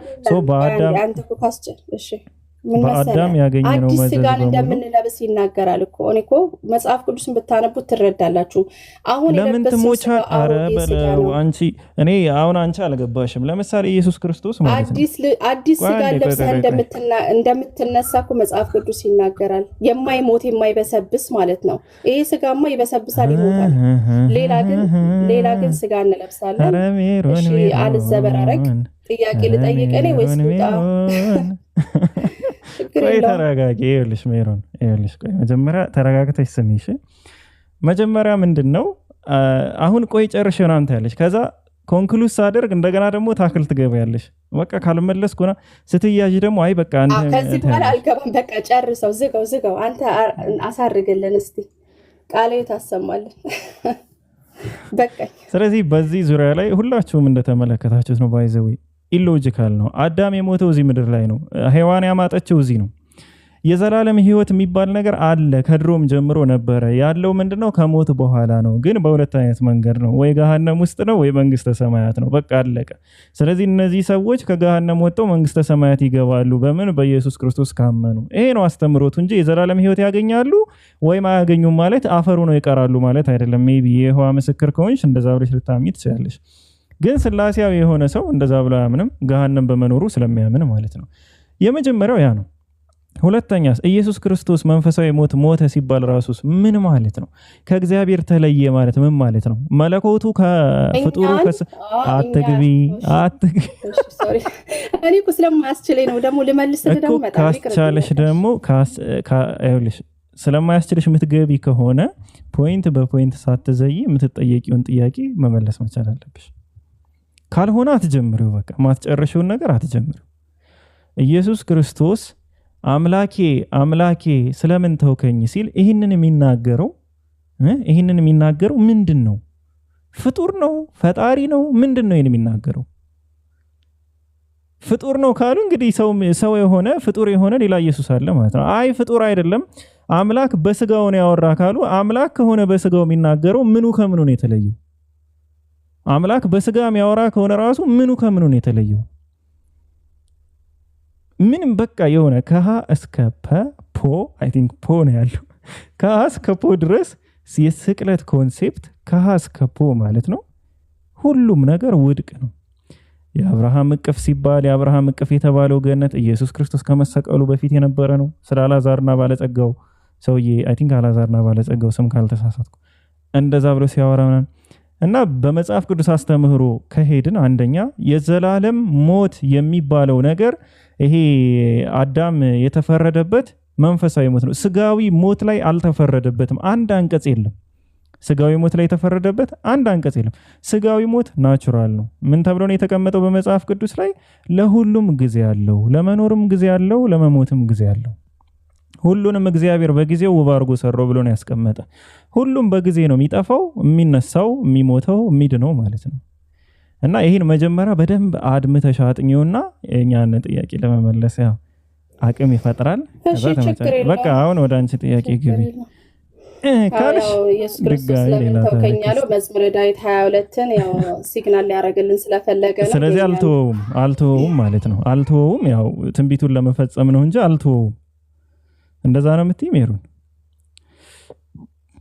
በአዳም ያገኘነው መዘዝ ስጋን እንደምንለብስ ይናገራል እኮ። እኔ እኮ መጽሐፍ ቅዱስን ብታነቡት ትረዳላችሁ። አሁን ለምን ትሞቻል? አረ በለው አንቺ እኔ አሁን አንቺ አልገባሽም። ለምሳሌ ኢየሱስ ክርስቶስ ማለት ነው አዲስ ስጋ ለብሰህ እንደምትነሳ እኮ መጽሐፍ ቅዱስ ይናገራል። የማይሞት የማይበሰብስ ማለት ነው። ይሄ ስጋማ ይበሰብሳል፣ ይሞታል። ሌላ ግን ስጋ እንለብሳለን። እሺ አልዘበራረቅ። ጥያቄ ልጠይቅ እኔ ወይስ ልውጣ? ቆይ ተረጋጊ። ይኸውልሽ ሜሮን፣ ቆይ መጀመሪያ ተረጋግተሽ ስሚሽ። መጀመሪያ ምንድነው አሁን ቆይ ጨርሽ ነው አንተ ያለሽ። ከዛ ኮንክሉስ አደርግ እንደገና ደግሞ ታክል ትገባያለሽ። በቃ ካልመለስኩና ስትያዥ ደግሞ አይ በቃ አንተ ከዚህ በኋላ አልገባም። በቃ ጨርሰው፣ ዝጋው። አንተ አሳርግልን እስቲ ቃሌ ታሰማልን። በቃ ስለዚህ በዚህ ዙሪያ ላይ ሁላችሁም እንደተመለከታችሁት ነው ባይዘው ኢሎጂካል ነው። አዳም የሞተው እዚህ ምድር ላይ ነው። ሔዋን ያማጠችው እዚህ ነው። የዘላለም ህይወት የሚባል ነገር አለ፣ ከድሮም ጀምሮ ነበረ። ያለው ምንድነው? ከሞት በኋላ ነው። ግን በሁለት አይነት መንገድ ነው። ወይ ገሃነም ውስጥ ነው ወይ መንግስተ ሰማያት ነው። በቃ አለቀ። ስለዚህ እነዚህ ሰዎች ከገሃነም ወጥተው መንግስተ ሰማያት ይገባሉ። በምን? በኢየሱስ ክርስቶስ ካመኑ። ይሄ ነው አስተምሮቱ እንጂ የዘላለም ህይወት ያገኛሉ ወይም አያገኙም ማለት አፈሩ ነው ይቀራሉ ማለት አይደለም። ሜቢ የይሖዋ ምስክር ከሆንሽ እንደዛ ብለሽ ልታምኚ ትችላለሽ። ግን ስላሴያዊ የሆነ ሰው እንደዛ ብሎ አያምንም፣ ገሃነም በመኖሩ ስለሚያምን ማለት ነው። የመጀመሪያው ያ ነው። ሁለተኛስ ኢየሱስ ክርስቶስ መንፈሳዊ ሞት ሞተ ሲባል ራሱስ ምን ማለት ነው? ከእግዚአብሔር ተለየ ማለት ምን ማለት ነው? መለኮቱ ከፍጡሩ አትግቢ ሶሪ እኔ እኮ ስለማያስችለኝ ነው። ደግሞ ልመልስልህ ደግሞ ካስቻለሽ ደግሞ ይኸውልሽ ስለማያስችልሽ የምትገቢ ከሆነ ፖይንት በፖይንት ሳትዘይ የምትጠየቂውን ጥያቄ መመለስ መቻል አለብሽ። ካልሆነ አትጀምሪው። በቃ ማትጨርሽውን ነገር አትጀምሪው። ኢየሱስ ክርስቶስ አምላኬ ስለምን ተውከኝ ሲል ይህንን የሚናገረው ምንድን ነው? ፍጡር ነው? ፈጣሪ ነው? ምንድን ነው የሚናገረው? ፍጡር ነው ካሉ እንግዲህ ሰው የሆነ ፍጡር የሆነ ሌላ ኢየሱስ አለ ማለት ነው። አይ ፍጡር አይደለም አምላክ በስጋው ነው ያወራ ካሉ አምላክ ከሆነ በስጋው የሚናገረው ምኑ ከምኑ ነው የተለየው? አምላክ በስጋ የሚያወራ ከሆነ ራሱ ምኑ ከምኑ ነው የተለየው? ምንም በቃ የሆነ ከሀ እስከ ፖ አይ ቲንክ ፖ ነው ያለው። ከሀ እስከ ፖ ድረስ የስቅለት ኮንሴፕት ከሀ እስከ ፖ ማለት ነው። ሁሉም ነገር ውድቅ ነው። የአብርሃም እቅፍ ሲባል የአብርሃም እቅፍ የተባለው ገነት ኢየሱስ ክርስቶስ ከመሰቀሉ በፊት የነበረ ነው። ስለ አልዓዛርና ባለጸጋው ሰውዬ አይ ቲንክ አልዓዛርና ባለጸጋው ስም ካልተሳሳትኩ እንደዛ ብሎ ሲያወራ እና በመጽሐፍ ቅዱስ አስተምህሮ ከሄድን አንደኛ የዘላለም ሞት የሚባለው ነገር ይሄ አዳም የተፈረደበት መንፈሳዊ ሞት ነው። ስጋዊ ሞት ላይ አልተፈረደበትም። አንድ አንቀጽ የለም። ስጋዊ ሞት ላይ የተፈረደበት አንድ አንቀጽ የለም። ስጋዊ ሞት ናቹራል ነው። ምን ተብሎ ነው የተቀመጠው በመጽሐፍ ቅዱስ ላይ? ለሁሉም ጊዜ አለው፣ ለመኖርም ጊዜ አለው፣ ለመሞትም ጊዜ አለው። ሁሉንም እግዚአብሔር በጊዜው ውብ አድርጎ ሰራው ብሎ ነው ያስቀመጠ። ሁሉም በጊዜ ነው የሚጠፋው፣ የሚነሳው፣ የሚሞተው፣ የሚድነው ማለት ነው። እና ይህን መጀመሪያ በደንብ አድምተሽ አጥኚውና የእኛን ጥያቄ ለመመለስ ያው አቅም ይፈጥራል። በቃ አሁን ወደ አንቺ ጥያቄ ግቢ ካልሽ ኢየሱስ ክርስቶስ ለምን ተውከኝ ያለው መዝሙረ ዳዊት 22ን ያው ሲግናል ሊያደርግልን ስለፈለገ ነው። ስለዚህ አልተወውም ማለት ነው። አልተወውም ያው ትንቢቱን ለመፈጸም ነው እንጂ አልተወውም። እንደዛ ነው የምትይ ሜሮን?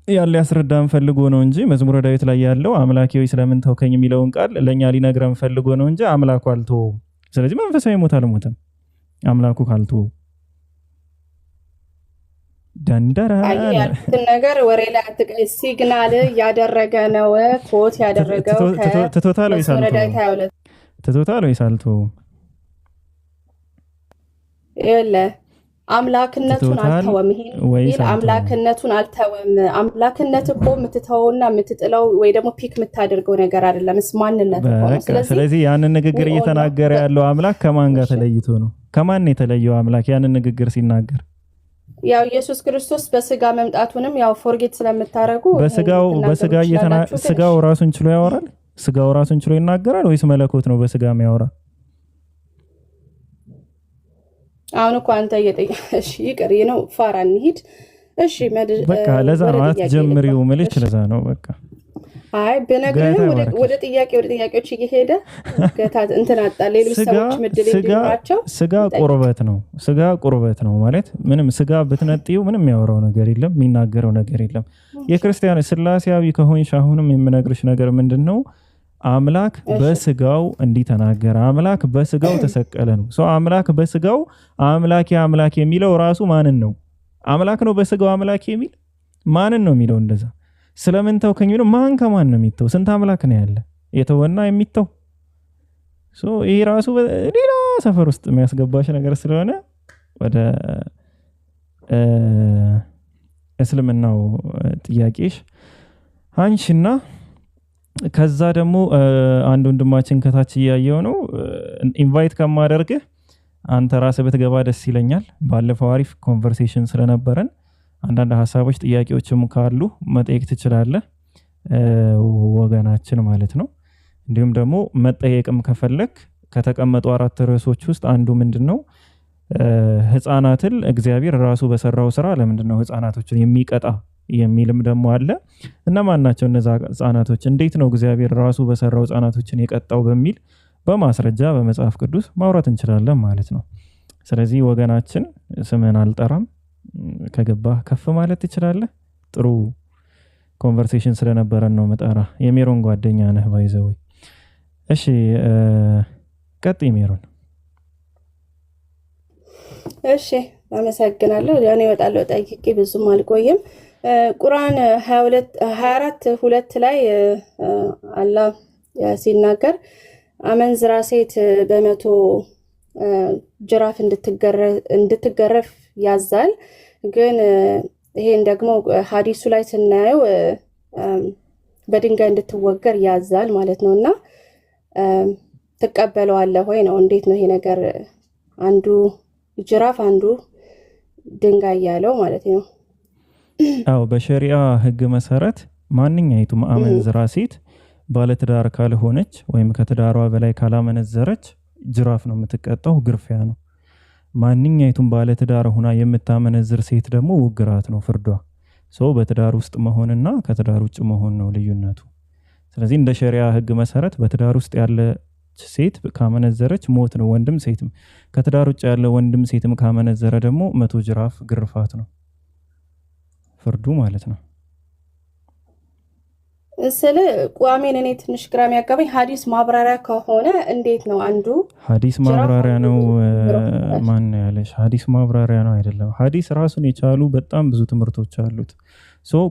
ያለ ያስረዳን ፈልጎ ነው እንጂ መዝሙረ ዳዊት ላይ ያለው አምላኬ ሆይ ስለምን ተውከኝ የሚለውን ቃል ለኛ ሊነግረን ፈልጎ ነው እንጂ አምላኩ አልተወውም። ስለዚህ መንፈሳዊ ሞት አልሞተም አምላኩ ካልተወው። ደንደራ ነገር ወሬ ላይ አትቀይ። ሲግናል ያደረገ ነው ኮት ያደረገው ትቶታል ወይስ አልተወውም? ይለ አምላክነቱን አልተወም። ይሄ አምላክነቱን አልተወም። አምላክነት እኮ የምትተውና የምትጥለው ወይ ደግሞ ፒክ የምታደርገው ነገር አይደለም። ማንነት ነው። ስለዚህ ያንን ንግግር እየተናገረ ያለው አምላክ ከማን ጋር ተለይቶ ነው? ከማን የተለየው አምላክ ያንን ንግግር ሲናገር? ያው ኢየሱስ ክርስቶስ በስጋ መምጣቱንም ያው ፎርጌት ስለምታረጉ ስጋው ራሱን ችሎ ያወራል? ስጋው ራሱን ችሎ ይናገራል ወይስ መለኮት ነው በስጋ የሚያወራ? አሁን እኮ አንተ እሺ ይቅር ነው ፋራ እንሂድ። እሺ በቃ ለዛ ነው አትጀምሪው ምልሽ። ለዛ ነው በቃ አይ በነገርህ ወደ ጥያቄዎች እየሄደ እንትን አጣ። ሌሎች ሰዎች ምድል እንዲኖራቸው ስጋ ቁርበት ነው ማለት ምንም ስጋ ብትነጥዩ ምንም ያወራው ነገር የለም፣ የሚናገረው ነገር የለም። የክርስቲያን ስላሴያዊ ከሆንሽ አሁንም የምነግርሽ ነገር ምንድነው? አምላክ በስጋው እንዲተናገረ አምላክ በስጋው ተሰቀለ ነው። ሰው አምላክ በስጋው አምላክ የሚለው ራሱ ማንን ነው? አምላክ ነው በስጋው አምላክ የሚል ማንን ነው የሚለው? እንደዛ ስለምን ተውከኝ ነው? ማን ከማን ነው የሚተው? ስንት አምላክ ነው ያለ የተወና የሚተው? ይሄ ራሱ ሌላ ሰፈር ውስጥ የሚያስገባሽ ነገር ስለሆነ ወደ እስልምናው ጥያቄሽ አንቺና ከዛ ደግሞ አንድ ወንድማችን ከታች እያየው ነው። ኢንቫይት ከማደርግህ አንተ ራስህ ብትገባ ደስ ይለኛል። ባለፈው አሪፍ ኮንቨርሴሽን ስለነበረን አንዳንድ ሀሳቦች ጥያቄዎችም ካሉ መጠየቅ ትችላለህ ወገናችን ማለት ነው። እንዲሁም ደግሞ መጠየቅም ከፈለክ ከተቀመጡ 4 ርዕሶች ውስጥ አንዱ ምንድነው ህፃናትን እግዚአብሔር ራሱ በሰራው ስራ ለምንድነው ህፃናቶችን የሚቀጣ የሚልም ደግሞ አለ። እነማን ናቸው እነዛ ህፃናቶች? እንዴት ነው እግዚአብሔር ራሱ በሰራው ህፃናቶችን የቀጣው በሚል በማስረጃ በመጽሐፍ ቅዱስ ማውራት እንችላለን ማለት ነው። ስለዚህ ወገናችን ስምን አልጠራም፣ ከገባህ ከፍ ማለት ትችላለህ። ጥሩ ኮንቨርሴሽን ስለነበረን ነው መጣራ። የሜሮን ጓደኛ ነህ ባይዘው። እሺ ቀጥይ ሜሮን። እሺ አመሰግናለሁ። ያኔ እወጣለሁ ጠይቄ ብዙም አልቆይም። ቁርአን 24:2 ላይ አላህ ሲናገር አመንዝራ ሴት በመቶ ጅራፍ እንድትገረፍ ያዛል። ግን ይሄን ደግሞ ሐዲሱ ላይ ስናየው በድንጋይ እንድትወገር ያዛል ማለት ነውና ትቀበለዋለህ ወይ ነው? እንዴት ነው ይሄ ነገር? አንዱ ጅራፍ አንዱ ድንጋይ ያለው ማለት ነው። አዎ በሸሪዓ ህግ መሰረት ማንኛይቱም አመንዝራ ሴት ባለትዳር ካልሆነች ወይም ከትዳሯ በላይ ካላመነዘረች ጅራፍ ነው የምትቀጣው፣ ግርፊያ ነው። ማንኛይቱም ባለትዳር ሆና የምታመነዝር ሴት ደግሞ ውግራት ነው ፍርዷ። በትዳር ውስጥ መሆንና ከትዳር ውጭ መሆን ነው ልዩነቱ። ስለዚህ እንደ ሸሪዓ ህግ መሰረት በትዳር ውስጥ ያለች ሴት ካመነዘረች ሞት ነው፣ ወንድም ሴትም። ከትዳር ውጭ ያለ ወንድም ሴትም ካመነዘረ ደግሞ 100 ጅራፍ ግርፋት ነው ፍርዱ ማለት ነው። ስለ ቋሜን እኔ ትንሽ ግራም ያጋባኝ ሐዲስ ማብራሪያ ከሆነ እንዴት ነው? አንዱ ሐዲስ ማብራሪያ ነው ማን ያለሽ? ሐዲስ ማብራሪያ ነው አይደለም። ሐዲስ ራሱን የቻሉ በጣም ብዙ ትምህርቶች አሉት።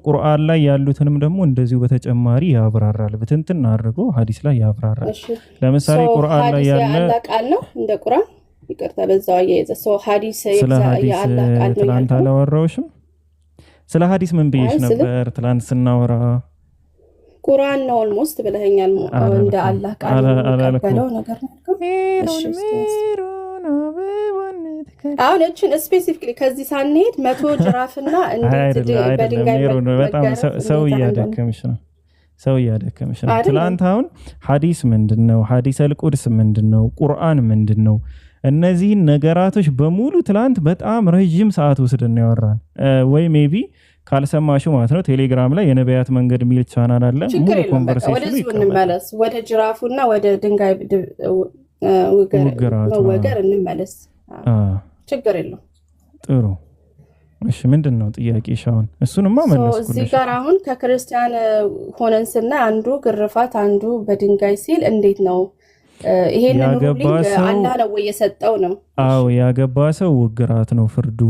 ቁርአን ላይ ያሉትንም ደግሞ እንደዚሁ በተጨማሪ ያብራራል። በትንትን አድርጎ ሐዲስ ላይ ያብራራል። ለምሳሌ ቁርአን ላይ ያለ አላህ ቃል ነው እንደ ቁርአን ይቅርታ በዛው አያይዘ ሐዲስ የአላህ ቃል ነው። ትናንት አላወራሁሽም ስለ ሐዲስ? ምን ብዬሽ ነበር ትናንት ስናወራ? ቁርአን ነው ኦልሞስት ብለኸኛል። እንደ አላህ ቃል ነው ነገር ነው። አሁን እችን ስፔሲፊክሊ ከዚህ ሳንሄድ 100 ጅራፍና እንዴት በድንጋይ በጣም ሰው እያደከምሽ ነው። ትናንት አሁን ሐዲስ ምንድነው? ሐዲስ አልቁድስ ምንድነው? ቁርአን ምንድነው? እነዚህን ነገራቶች በሙሉ ትናንት በጣም ረጅም ሰዓት ወስደን ያወራን። ወይ ሜቢ ካልሰማሽው ማለት ነው ቴሌግራም ላይ የነቢያት መንገድ ሚል ቻናል አለ። ሙሉ ኮንቨርሴሽኑ እንመለስ። ወደ ጅራፉና ወደ ድንጋይ መወገር እንመለስ። ችግር የለው። ጥሩ እሺ ምንድነው ጥያቄሽ አሁን? እሱንማ መለስኩልሽ። እዚህ ጋር አሁን ከክርስቲያን ሆነን ስናይ አንዱ ግርፋት አንዱ በድንጋይ ሲል እንዴት ነው ይሄንን ሩሊንግ አላህ ነው የሰጠው ነው? አዎ ያገባ ሰው ውግራት ነው ፍርዱ፣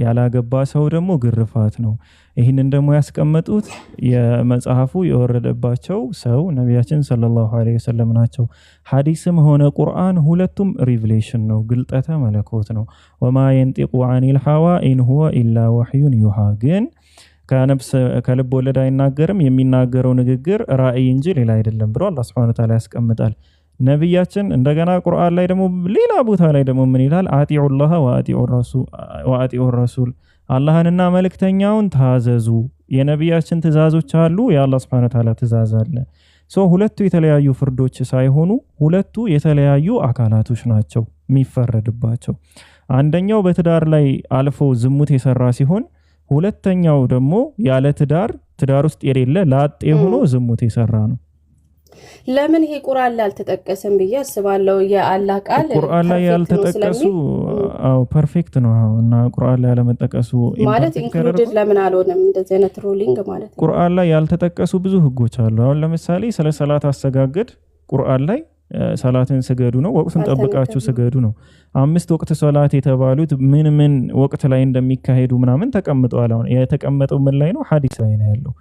ያላገባ ሰው ደግሞ ግርፋት ነው። ይህንን ደግሞ ያስቀመጡት የመጽሐፉ የወረደባቸው ሰው ነቢያችን ሰለላሁ ዐለይሂ ወሰለም ናቸው። ሐዲስም ሆነ ቁርአን ሁለቱም ሪቪሌሽን ነው፣ ግልጠተ መለኮት ነው። ወማ የንጢቁ ዐኒል ሐዋ ኢን ሁወ ኢላ ወሕዩን ዩሃ። ግን ከልብ ወለድ አይናገርም፣ የሚናገረው ንግግር ራእይ እንጂ ሌላ አይደለም ብሎ አላህ ሱብሓነሁ ወተዓላ ያስቀምጣል። ነቢያችን እንደገና ቁርአን ላይ ደግሞ ሌላ ቦታ ላይ ደግሞ ምን ይላል? አጢዑላህ ወአጢዑ ረሱል፣ አላህንና መልእክተኛውን ታዘዙ። የነቢያችን ትእዛዞች አሉ፣ የአላህ ሱብሓነሁ ወተዓላ ትእዛዝ አለ። ሁለቱ የተለያዩ ፍርዶች ሳይሆኑ ሁለቱ የተለያዩ አካላቶች ናቸው የሚፈረድባቸው። አንደኛው በትዳር ላይ አልፎ ዝሙት የሰራ ሲሆን፣ ሁለተኛው ደግሞ ያለ ትዳር ውስጥ የሌለ ላጤ ሆኖ ዝሙት የሰራ ነው። ለምን ይሄ ቁርአን ላይ አልተጠቀሰም ብዬ አስባለሁ። የአላህ ቃል ቁርአን ላይ ያልተጠቀሱ ፐርፌክት ነው እና ቁርአን ላይ ያለመጠቀሱ ማለት ኢንክሉድድ ለምን አልሆነም? እንደዚህ አይነት ሩሊንግ ማለት ነው። ቁርአን ላይ ያልተጠቀሱ ብዙ ህጎች አሉ። አሁን ለምሳሌ ስለ ሰላት አሰጋገድ ቁርአን ላይ ሰላትን ስገዱ ነው፣ ወቅቱን ጠብቃችሁ ስገዱ ነው። 5 ወቅት ሰላት የተባሉት ምን ወቅት ላይ እንደሚካሄዱ ምናምን ተቀምጠዋል። አሁን የተቀመጠው ምን ላይ ነው? ሐዲስ ላይ ነው ያለው።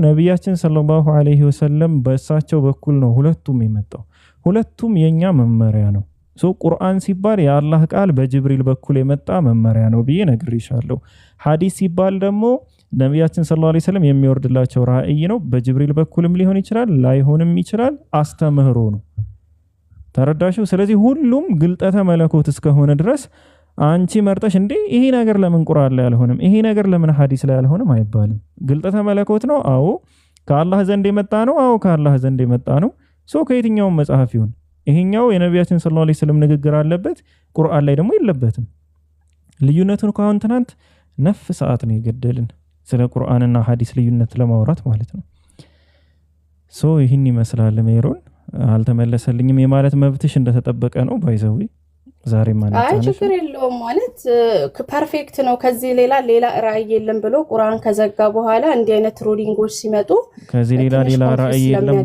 ነቢያችን ሰለላሁ ዐለይሂ ወሰለም በእሳቸው በኩል ነው ሁለቱም የመጣው። ሁለቱም የኛ መመሪያ ነው። ቁርአን ሲባል የአላህ ቃል በጅብሪል በኩል የመጣ መመሪያ ነው ብዬ ነግሬሻለሁ። ሐዲስ ሲባል ደግሞ ነቢያችን ሰለላሁ ዐለይሂ ወሰለም የሚወርድላቸው ራእይ ነው። በጅብሪል በኩልም ሊሆን ይችላል፣ ላይሆንም ይችላል። አስተምህሮ ነው። ተረዳሽው? ስለዚህ ሁሉም ግልጠተ መለኮት እስከሆነ ድረስ አንቺ መርጠሽ እንዴ ይሄ ነገር ለምን ቁርአን ላይ አልሆነም፣ ይሄ ነገር ለምን ሐዲስ ላይ አልሆነም አይባልም። ግልጠተ መለኮት ነው። አዎ ከአላህ ዘንድ የመጣ ነው። አዎ ከአላህ ዘንድ የመጣ ነው። ከየትኛውም መጽሐፍ ይሁን ይሄኛው የነቢያችን ሰለላሁ ዐለይሂ ወሰለም ንግግር አለበት፣ ቁርአን ላይ ደግሞ የለበትም። ልዩነቱን ከአሁን ትናንት ነፍ ሰዓት ነው የገደልን ስለ ቁርአንና ሐዲስ ልዩነት ለማውራት ማለት ነው። ይህን ይመስላል። ሜሮን አልተመለሰልኝም የማለት መብትሽ እንደተጠበቀ ነው። ባይዘዊ ዛሬ ማለት አይ ችግር የለውም ማለት ፐርፌክት ነው። ከዚህ ሌላ ራእይ የለም ብሎ ቁርአን ከዘጋ በኋላ እንዲህ አይነት ሩሊንጎች ሲመጡ ከዚህ ሌላ ራእይ የለም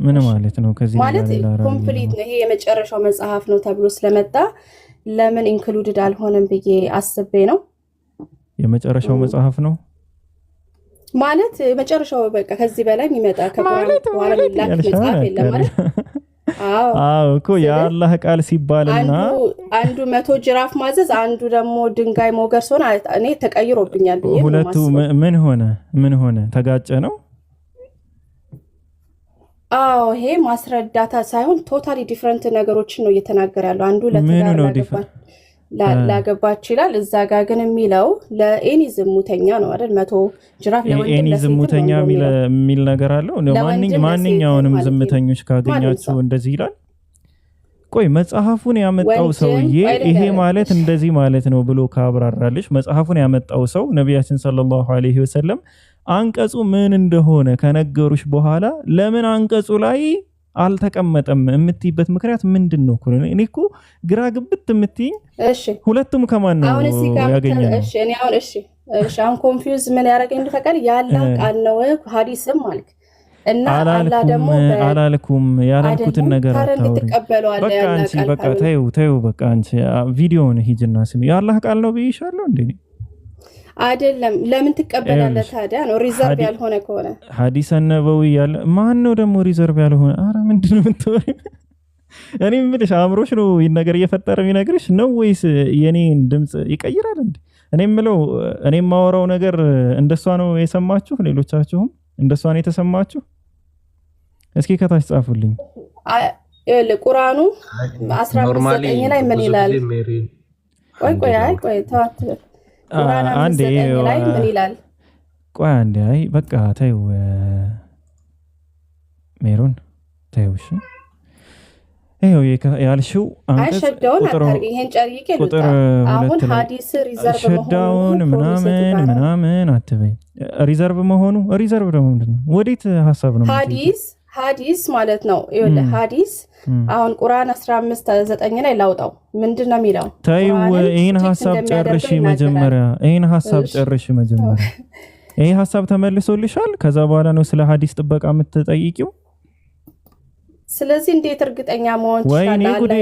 ምን ማለት ነው? ከዚህ ማለት ኮምፕሊት ነው ይሄ የመጨረሻው መጽሐፍ ነው ተብሎ ስለመጣ ለምን ኢንክሉድድ አልሆነም ብዬ አስቤ ነው። የመጨረሻው መጽሐፍ ነው ማለት የመጨረሻው በቃ ከዚህ በላይ የሚመጣ ከቁርአን በኋላ ሌላ መጽሐፍ የለም ማለት አዎ እኮ የአላህ ቃል ሲባልና አንዱ 100 ጅራፍ ማዘዝ አንዱ ደግሞ ድንጋይ ሞገር ሆነ እኔ ተቀይሮብኛል ብዬ ነው። ሁለቱ ምን ሆነ ተጋጨ ነው? አዎ ይሄ ማስረዳታ ሳይሆን ቶታሊ ዲፈረንት ነገሮችን ነው እየተናገረ ያለው። አንዱ ለተጋራ ላገባች ይላል፣ እዛ ጋር ግን የሚለው ለኤኒ ዝሙተኛ ነው አይደል? 100 ጅራፍ ለወንድ ኤኒ ዝሙተኛ የሚል ነገር አለው። ማንኛውንም ዝሙተኞች ካገኛችሁ እንደዚህ ይላል። ቆይ መጽሐፉን ያመጣው ሰውዬ ይሄ ማለት እንደዚህ ማለት ነው ብሎ ካብራራልሽ፣ መጽሐፉን ያመጣው ሰው ነቢያችን ሰለላሁ ዐለይሂ ወሰለም አንቀጹ ምን እንደሆነ ከነገሩሽ በኋላ ለምን አንቀጹ ላይ አልተቀመጠም የምትይበት ምክንያት ምንድነው? እኔ እኮ ግራ ግብት የምትይኝ ሁለቱም ከማን ነው ያገኘው? አሁን ኮንፊውዝ ምን ያደረገኝ እንደፈቀደ ያላህ ቃል ነው ሐዲስም ማለት እና አላህ ደግሞ አላልኩም ያላልኩትን ነገር አታውሪ። በቃ ተይው በቃ አንቺ ቪዲዮውን ሂጅና ስሚ። ያላህ ቃል ነው ብዬሻለሁ እንዴ? አይደለም ለምን ትቀበላለህ ታዲያ? ነው ሪዘርቭ ያልሆነ ከሆነ ሐዲስ ነበዊ ያለ ማን ነው ደግሞ ሪዘርቭ ያልሆነ? አረ ምንድነው የምትወሪው? እኔ የምልሽ አእምሮሽ ነው ይሄን ነገር እየፈጠረ የሚነግርሽ ነው ወይስ የኔን ድምጽ ይቀይራል እንዴ? እኔ የምለው እኔ የማወራው ነገር እንደሷ ነው የሰማችሁ? ሌሎቻችሁም እንደሷ ነው የተሰማችሁ? እስኪ ከታች ጻፉልኝ። ቁርአኑ 19 ላይ ምን ይላል? ቆይ ተዋት አንዴ ላይ ምን ይላል? ቆይ አንዴ በቃ ተይው ሜሮን ተይውሽ። ይሄው ያልሽው አንቀጽ ቁጥር አሁን ሐዲስ ሪዘርቭ ምናምን አትበይ። ሪዘርቭ መሆኑ ሪዘርቭ ደግሞ ምንድነው? ወዴት ሐሳብ ነው? ሐዲስ ማለት ነው ይኸውልህ ሐዲስ አሁን ቁርአን 15:9 ላይ ላውጣው ምንድነው የሚለው ታዩ ይሄን ሐሳብ ጨርሺ መጀመሪያ ይሄን ሐሳብ ጨርሺ መጀመሪያ ይሄ ሐሳብ ተመልሶልሻል ከዛ በኋላ ነው ስለ ሐዲስ ጥበቃ የምትጠይቂው ስለዚህ እንዴት እርግጠኛ መሆን ይችላል አላ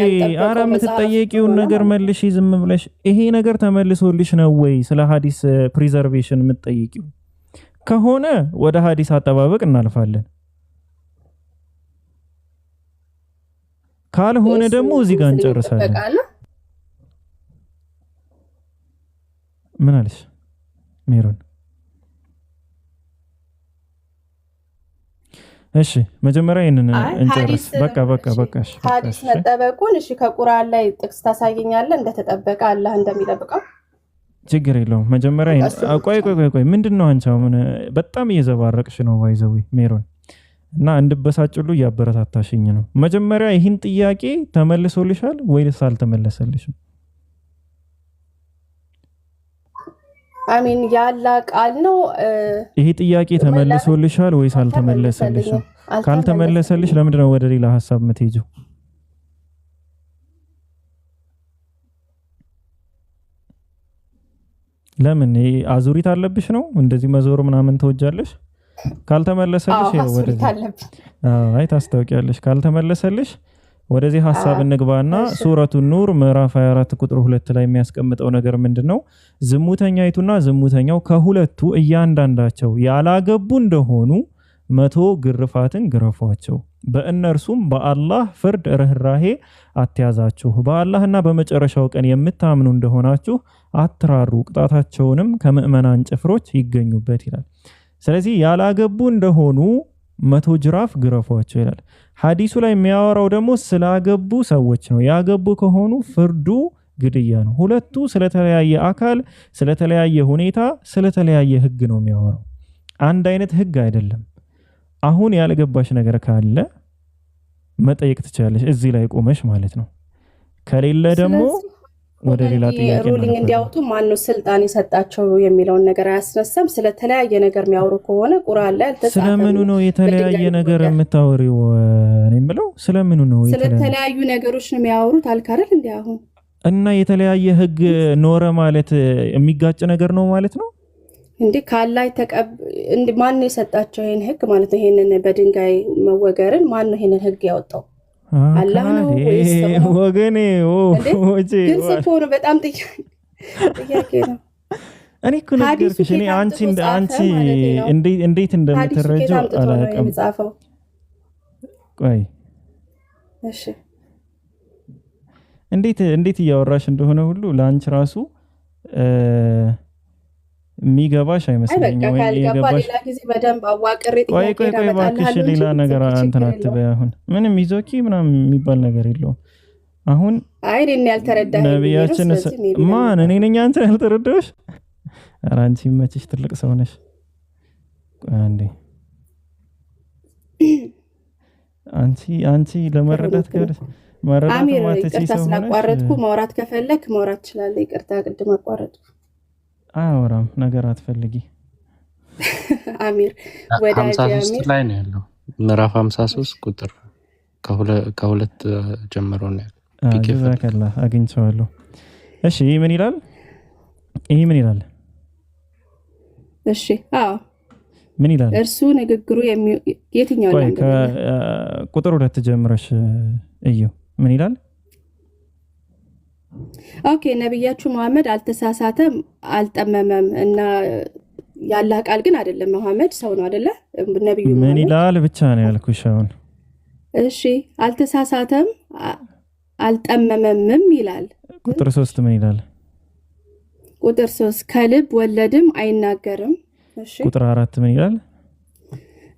አረ የምትጠይቂውን ነገር መልሺ ዝም ብለሽ ይሄ ነገር ተመልሶልሽ ነው ወይ ስለ ሐዲስ ፕሪዘርቬሽን የምትጠይቂው ከሆነ ወደ ሐዲስ አጠባበቅ እናልፋለን ካልሆነ ደግሞ እዚህ ጋር እንጨርሳለን ምን አለሽ ሜሮን እሺ መጀመሪያ ይሄንን እንጨርስ በቃ እሺ ሐዲስ መጠበቁን እሺ ከቁርአን ላይ ጥቅስ ታሳየኛለህ እንደተጠበቀ አላህ እንደሚጠብቀው ችግር የለውም መጀመሪያ ቆይ ምንድነው አንቻው ምን በጣም እየዘባረቅሽ ነው ባይዘው ሜሮን እና እንድበሳጭሉ ያበረታታሽኝ ነው መጀመሪያ ይሄን ጥያቄ ተመልሶልሻል ወይስ አልተመለሰልሽም አሚን ያላ ቃል ነው ይሄ ጥያቄ ተመልሶልሻል ወይስ አልተመለሰልሽም ካልተመለሰልሽ ለምንድን ነው ወደ ሌላ ሐሳብ የምትሄጂው ለምን አዙሪት አለብሽ ነው እንደዚህ መዞር ምናምን ተወጃለሽ ካልተመለሰልሽ ወደዚህ አይ ታስተውቂያለሽ ካልተመለሰልሽ ወደዚህ ሐሳብ እንግባና ሱረቱ ኑር ምዕራፍ 24 ቁጥር 2 ላይ የሚያስቀምጠው ነገር ምንድነው ዝሙተኛይቱና ዝሙተኛው ከሁለቱ እያንዳንዳቸው ያላገቡ እንደሆኑ 100 ግርፋትን ግረፏቸው በእነርሱም በአላህ ፍርድ ርህራሄ አትያዛችሁ በአላህና በመጨረሻው ቀን የምታምኑ እንደሆናችሁ አትራሩ ቅጣታቸውንም ከመእመናን ጭፍሮች ይገኙበት ይላል ስለዚህ ያላገቡ እንደሆኑ 100 ጅራፍ ግረፏቸው ይላል ሐዲሱ ላይ የሚያወራው ደግሞ ስላገቡ ሰዎች ነው ያገቡ ከሆኑ ፍርዱ ግድያ ነው ሁለቱ ስለተለያየ አካል ስለተለያየ ሁኔታ ስለተለያየ ህግ ነው የሚያወራው አንድ አይነት ህግ አይደለም አሁን ያልገባሽ ነገር ካለ መጠየቅ ትችላለሽ እዚህ ላይ ቆመሽ ማለት ነው ከሌለ ደግሞ ወደ ሌላ ጥያቄ ሩሊንግ እንዲያወጡ ማን ነው ስልጣን የሰጣቸው የሚለውን ነገር አያስነሳም ስለተለያየ ነገር የሚያወሩ ከሆነ ቁርአን ላይ አልተጻፈም ስለምኑ ነው የተለያየ ነገር የምታወሪው እኔ የምለው ስለምኑ ነው ስለተለያዩ ነገሮች ነው የሚያወሩት አልካረል እንዴ አሁን እና የተለያየ ህግ ኖረ ማለት የሚጋጭ ነገር ነው ማለት ነው እንዴ ካላይ እንዴ ማን ነው የሰጣቸው ይሄን ህግ ማለት ነው ይሄንን በድንጋይ መወገርን ማን ነው ይሄንን ህግ ያወጣው አላህ ነው ወይስ ወገኔ ወጪ ግን ሲሆን በጣም ጥያቄ ነው እኔ እኮ ነገርኩሽ እኔ አንቺ እንዴት እንደምትረጂው አላውቅም ቆይ እሺ እንዴት እያወራሽ እንደሆነ ሁሉ ላንቺ ራሱ የሚገባሽ አይመስለኝም ወይ የገባሽ ሌላ ጊዜ በደንብ አዋቅሬ ጥያቄ ባክሽ ሌላ ነገር አንተን አትበይ አሁን ምንም ይዞኪ ምናምን የሚባል ነገር የለውም አሁን አይ እኔ ያልተረዳኝ ነብያችን ማን እኔ ነኝ አንተ ያልተረዳሽ ኧረ አንቺ መችሽ ትልቅ ሰው ነሽ አንዴ አንቺ ለመረዳት ከብደሽ መረዳት ማትቺ ሰው ነሽ ስላቋረጥኩ ማውራት ከፈለክ ማውራት ይችላል ይቅርታ ቅድም አቋረጥኩ አወራም ነገር አትፈልጊ አሚር ወዳጅ አሚር ላይ ነው ያለው ምዕራፍ 53 ቁጥር ከሁለት ጀምሮ ነው ቢከፈላ አግኝቻለሁ እሺ ምን ይላል እሺ አዎ ምን ይላል እርሱ ንግግሩ የትኛው ነው ቁጥር 2 ጀምረሽ እዩ ምን ይላል ኦኬ ነብያችሁ መሐመድ አልተሳሳተም አልጠመመም እና ያላህ ቃል ግን አይደለም መሐመድ ሰው ነው አይደለ ነብዩ ምን ይላል ብቻ ነው ያልኩሽ አሁን እሺ አልተሳሳተም አልጠመመምም ይላል ቁጥር 3 ምን ይላል ቁጥር 3 ከልብ ወለድም አይናገርም እሺ ቁጥር 4 ምን ይላል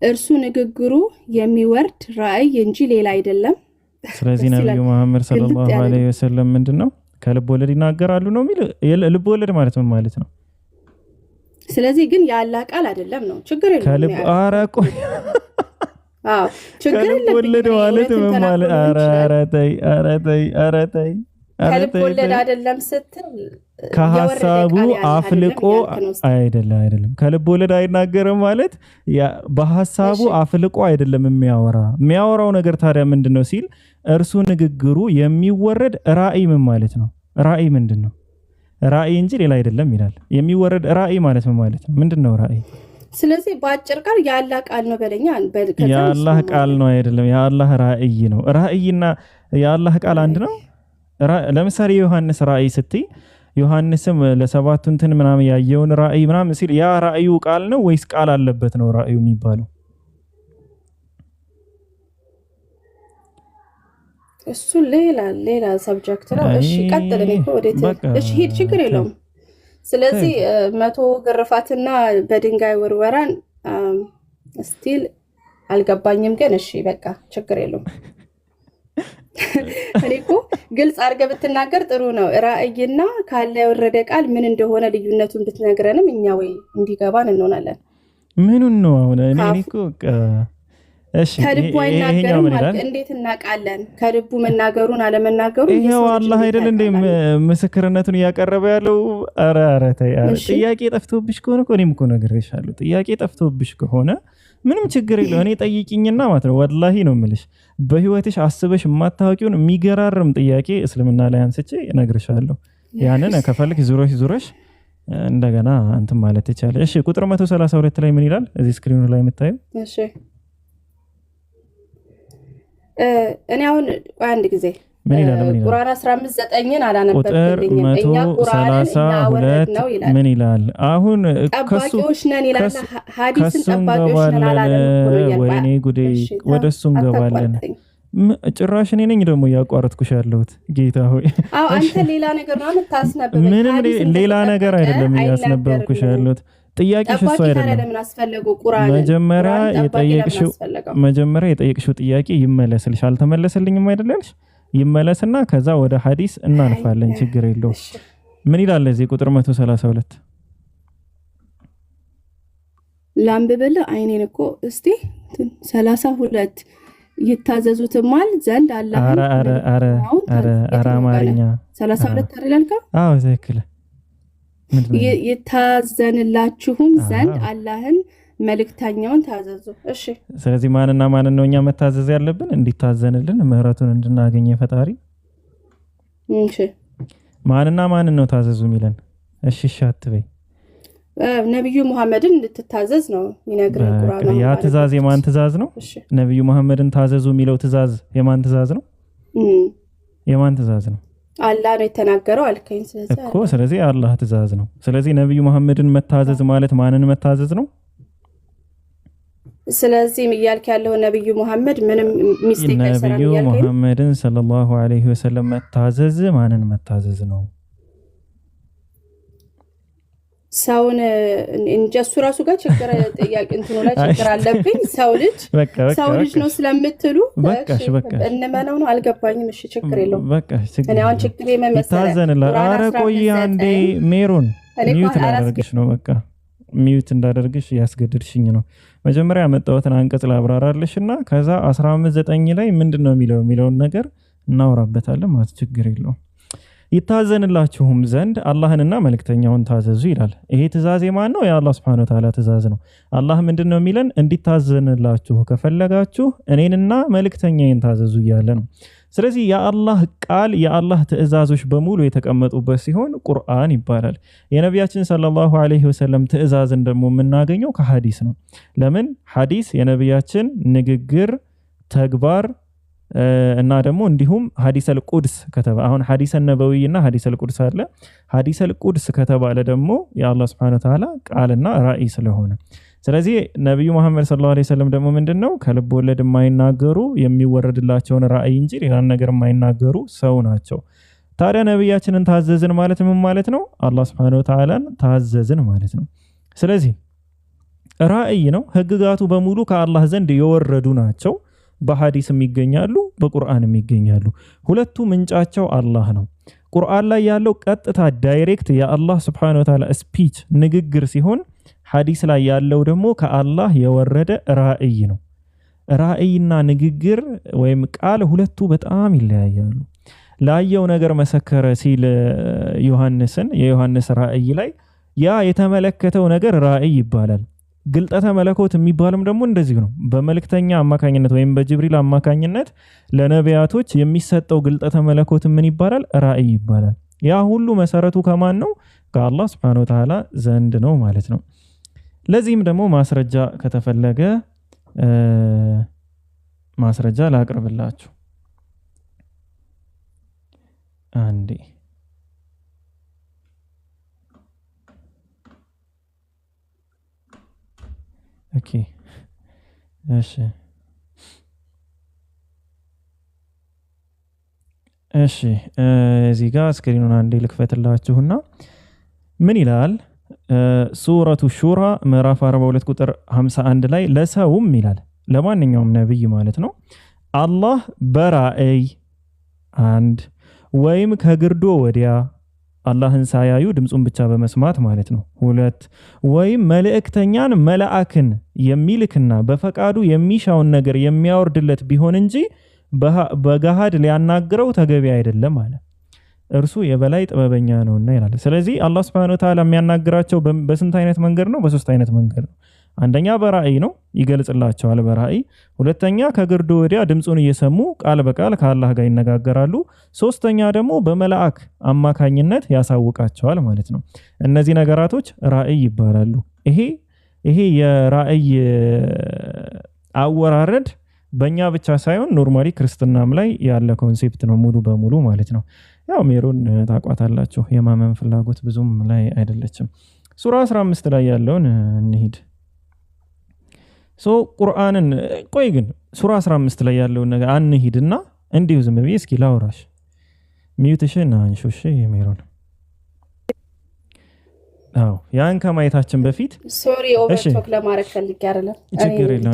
እርሱ ንግግሩ የሚወርድ ራእይ እንጂ ሌላ አይደለም ስለዚህ ነብዩ መሐመድ ሰለላሁ ዐለይሂ ወሰለም ምንድነው ከልብ ወለድ ይናገራሉ ነው የሚል ልብ ወለድ ማለት ምን ማለት ነው ስለዚህ ግን ያላህ ቃል አይደለም ነው ችግር የለም ከልብ አራቆ ችግር የለም ወለድ ማለት ምን ማለት ኧረ ተይ ከልብ ወለድ አይደለም ስትል ከሐሳቡ አፍልቆ አይደለም ከልብ ወለድ አይናገርም ማለት በሐሳቡ አፍልቆ አይደለም የሚያወራው ነገር ታዲያ ምንድነው ሲል እርሱ ንግግሩ የሚወረድ ራእይ ምን ማለት ነው ራእይ ምንድነው ራእይ እንጂ ሌላ አይደለም ይላል የሚወረድ ራእይ ማለት ምን ማለት ነው ምንድነው ራእይ ስለዚህ በአጭር ቃል የአላህ ቃል ነው በለኛ የአላህ ቃል ነው አይደለም የአላህ ራእይ ነው ራእይና የአላህ ቃል አንድ ነው ለምሳሌ ዮሐንስ ራእይ ስትይ ዮሐንስም ለሰባቱ እንትን ምናምን ያየውን ራእይ ምናምን ሲል ያ ራእዩ ቃል ነው ወይስ ቃል አለበት ነው ራእዩ የሚባለው እሱ ሌላ ሰብጀክት ነው እሺ ቀጥል ነው ወዴት እሺ ሂድ ችግር የለውም ስለዚህ 100 ግርፋትና በድንጋይ ወርወራን ስቲል አልገባኝም ግን እሺ በቃ ችግር የለውም እኔኮ ግልጽ አድርገህ ብትናገር ጥሩ ነው ራእይና ካለ የወረደ ቃል ምን እንደሆነ ልዩነቱን ብትነግረንም እኛ ወይ እንዲገባን እንሆናለን ምኑን ነው አሁን እኔኮ እሺ ከልቡ አይናገርም እንዴት እናውቃለን ከልቡ መናገሩን አለመናገሩ ይሄው አላህ አይደል እንደ ምስክርነቱን ያቀርበ ያለው አረ ተይ ጥያቄ ጠፍቶብሽ ከሆነ እኔም እኮ ነግሬሻለሁ ጥያቄ ጠፍቶብሽ ከሆነ ምንም ችግር የለው እኔ ጠይቂኝና ማለት ነው ወላሂ ነው የምልሽ በህይወትሽ አስበሽ የማታውቂውን የሚገራርም ጥያቄ እስልምና ላይ አንስቼ እነግርሻለሁ ያንን ከፈልክ ዙረሽ እንደገና አንተ ማለት ይቻላል እሺ ቁጥር 132 ላይ ምን ይላል እዚህ ስክሪኑ ላይ የምታዩ እሺ እኔ አሁን አንድ ጊዜ ቁርአን 15:9ን አላነበብኩልኝ እኛ ቁርአን 32 ነው ይላል ምን ይላል አሁን ጠባቂዎች ነን ይላል ሐዲስን ጠባቂዎች ነን አላለም ወይኔ ጉዴ ወደሱ እንገባለን ጭራሽ እኔ ነኝ ደግሞ ያቋረጥኩሽ ያለሁት ጌታ ሆይ አዎ አንተ ሌላ ነገር ነው የምታስነበበው ምንም ሌላ ነገር አይደለም ያስነበብኩሽ ያለሁት ጥያቄሽ እሱ አይደለም መጀመሪያ የጠየቅሽው ጥያቄ ይመለስልሽ አልተመለሰልኝም አይደለልሽ ይመለስና ከዛ ወደ ሐዲስ እናልፋለን ችግር የለው ምን ይላል እዚህ ቁጥር 132 ላምብበለ አይኔን እኮ እስቲ 32 ይታዘዙትማል ዘንድ አላህ አረ አማርኛ 32 አይደልካ አዎ ትክክል ይታዘንላችሁም ዘንድ አላህን መልእክተኛውን ታዘዙ እሺ ስለዚህ ማንና ማንን ነው እኛ መታዘዝ ያለብን እንዲታዘንልን ምህረቱን እንድናገኝ ፈጣሪ እሺ ማንና ማንን ነው ታዘዙ የሚለን እሺ አትበይ ነብዩ መሐመድን እንድትታዘዝ ነው የሚነግረው ቁርአን ያ ትእዛዝ የማን ትእዛዝ ነው ነብዩ መሐመድን ታዘዙ የሚለው ትእዛዝ የማን ትእዛዝ ነው የማን ትእዛዝ ነው አላህ ነው የተናገረው አልከኝ ስለዚህ አላህ ትእዛዝ ነው ስለዚህ ነብዩ መሐመድን መታዘዝ ማለት ማንን መታዘዝ ነው ስለዚህ ይያልክ ያለው ነብዩ መሐመድ ምንም ሚስቴክ አይሰራም ነብዩ መሐመድን ሰለላሁ ዐለይሂ ወሰለም መታዘዝ ማንን መታዘዝ ነው ሰውን እንጀሱ ራሱ ጋር ችግር ጥያቄ እንትኑ ላይ ችግር አለብኝ ሰው ልጅ ነው ስለምትሉ በቃሽ እንመነው ነው አልገባኝም እሺ ችግር የለውም በቃሽ እኔ አሁን ችግር የመመሰለ ታዘንላ አረ ቆይ አንዴ ሜሮን ሚውት እንዳደርግሽ ነው በቃ ሚውት እንዳደርግሽ ያስገድድሽኝ ነው መጀመሪያ መጣውትን አንቀጽ ላብራራልሽና ከዛ 15:9 ላይ ምንድነው የሚለውን ነገር እናወራበታለን ማለት ችግር የለውም ይታዘንላችሁም ዘንድ አላህንና መልእክተኛውን ታዘዙ ይላል ይሄ ትእዛዝ የማን ነው የአላህ Subhanahu Wa Ta'ala ትእዛዝ ነው አላህ ምንድነው የሚለን እንዲታዘንላችሁ ከፈለጋችሁ እኔንና መልእክተኛዬን ታዘዙ ይያለ ነው ስለዚህ የአላህ ቃል የአላህ ትእዛዞች በሙሉ የተቀመጡበት ሲሆን ቁርአን ይባላል የነቢያችን ሰለላሁ ዐለይሂ ወሰለም ትእዛዝን ደግሞ የምናገኘው ከሐዲስ ነው ለምን ሐዲስ የነቢያችን ንግግር ተግባር እና ደግሞ እንዲሁም ሐዲሰል ቁድስ ከተባለ አሁን ሐዲሰ ነበዊና ሐዲሰል ቁድስ አለ ሐዲሰል ቁድስ ከተባለ ደግሞ የአላህ Subhanahu Wa Ta'ala ቃልና ራእይ ስለሆነ ስለዚህ ነብዩ መሐመድ ሰለላሁ ዐለይሂ ወሰለም ደግሞ ምንድነው ከልብ ወለድ የማይናገሩ የሚወረድላቸውን ራእይ እንጂ ሌላ ነገር የማይናገሩ ሰው ናቸው ታዲያ ነብያችንን ታዘዝን ማለት ምን ማለት ነው አላህ Subhanahu Wa Ta'ala ታዘዝን ማለት ነው ስለዚህ ራእይ ነው ህግጋቱ በሙሉ ከአላህ ዘንድ የወረዱ ናቸው በሐዲስም ይገኛሉ በቁርአንም ይገኛሉ ሁለቱ ምንጫቸው አላህ ነው ቁርአን ላይ ያለው ቀጥታ ዳይሬክት የአላህ Subhanahu Wa Ta'ala ስፒች ንግግር ሲሆን ሐዲስ ላይ ያለው ደግሞ ከአላህ የወረደ ራእይ ነው ራእይና ንግግር ወይም ቃል ሁለቱ በጣም ይለያያሉ ላየው ነገር መሰከረ ሲል ዮሐንስን የዮሐንስ ራእይ ላይ ያ የተመለከተው ነገር ራእይ ይባላል። ግልጠተ መለኮት የሚባልም ደግሞ እንደዚህ ነው። በመልእክተኛ አማካኝነት ወይም በጅብሪል አማካኝነት ለነቢያቶች የሚሰጠው ግልጠተ መለኮት ምን ይባላል? ራእይ ይባላል። ያ ሁሉ መሰረቱ ከማን ነው? ከአላህ Subhanahu Wa Ta'ala ዘንድ ነው ማለት ነው። ለዚህም ደግሞ ማስረጃ ከተፈለገ ማስረጃ ላቅርብላችሁ አንዴ። ኦኬ እሺ እዚህ ጋር ስክሪኑን አንዴ ልክፈትላችሁና ምን ይላል? ሱረቱ ሹራ ምዕራፍ 42 ቁጥር 51 ላይ ለሰውም ይላል ለማንኛውም ነብይ ማለት ነው አላህ በራእይ አንድ ወይም ከግርዶ ወዲያ አላህን ሳያዩ ድምጹን ብቻ በመስማት ማለት ነው ሁለት ወይም መልእክተኛን መልአክን የሚልክና በፈቃዱ የሚሻውን ነገር የሚያወርድለት ቢሆን እንጂ በገሃድ ሊያናግረው ተገቢ አይደለም አለ። እርሱ የበላይ ጥበበኛ ነውና ይላል። ስለዚህ አላህ Subhanahu Wa Ta'ala የሚያናግራቸው በስንት አይነት መንገድ ነው? በሶስት አይነት መንገድ ነው። አንደኛ በራእይ ነው ይገልጽላቸዋል በራእይ። ሁለተኛ ከግርዶ ወዲያ ድምጹን እየሰሙ ቃል በቃል ከአላህ ጋር ይነጋገራሉ። ሶስተኛ ደግሞ በመላእክ አማካኝነት ያሳውቃቸዋል ማለት ነው። እነዚህ ነገራቶች ራእይ ይባላሉ። ይሄ የራእይ አወራረድ በእኛ ብቻ ሳይሆን ኖርማሊ ክርስትናም ላይ ያለ ኮንሴፕት ነው ሙሉ በሙሉ ማለት ነው። ያው ሜሮን ታቋታላችሁ የማመን ፍላጎት ብዙም ላይ አይደለችም። ሱራ 15 ላይ ያለውን እንሂድ። ቁርአንን ቆይ ግን ሱራ 15 ላይ ያለውን ነገር አንሂድና እንዲሁ ዝም ብዬ እስኪ ላውራሽ። ሚውትሽን አንሹሽ ሜሮን። አዎ ያን ከማየታችን በፊት ሶሪ ኦቨርቶክ ለማድረግ ፈልጌ አይደለም።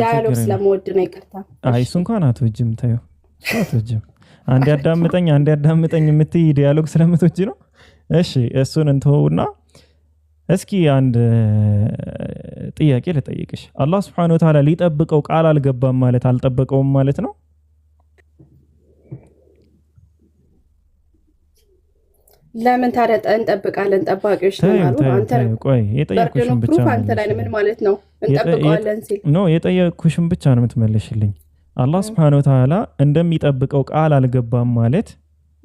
ዳያሎግ ስለምወድ ነው ይቅርታ። አይ እሱ እንኳን አትወጂም ታዩ አትወጂም። አንድ ያዳምጠኝ የምትይ ዲያሎግ ስለምትወጂ ነው። እሺ እሱን እንተውና እስኪ አንድ ጥያቄ ልጠይቅሽ። አላህ Subhanahu Wa Ta'ala ሊጠብቀው ቃል አልገባም ማለት አልጠበቀውም ማለት ነው? ለምን ታዲያ እንጠብቃለን? ጠባቂዎች ተናሉ አንተ ቆይ የጠየቅኩሽን ብቻ ነው። አንተ ላይ ምን ማለት ነው? እንጠብቀዋለን ሲል ነው የጠየቅኩሽን ብቻ ነው የምትመልሽልኝ። አላህ Subhanahu Wa Ta'ala እንደሚጠብቀው ቃል አልገባም ማለት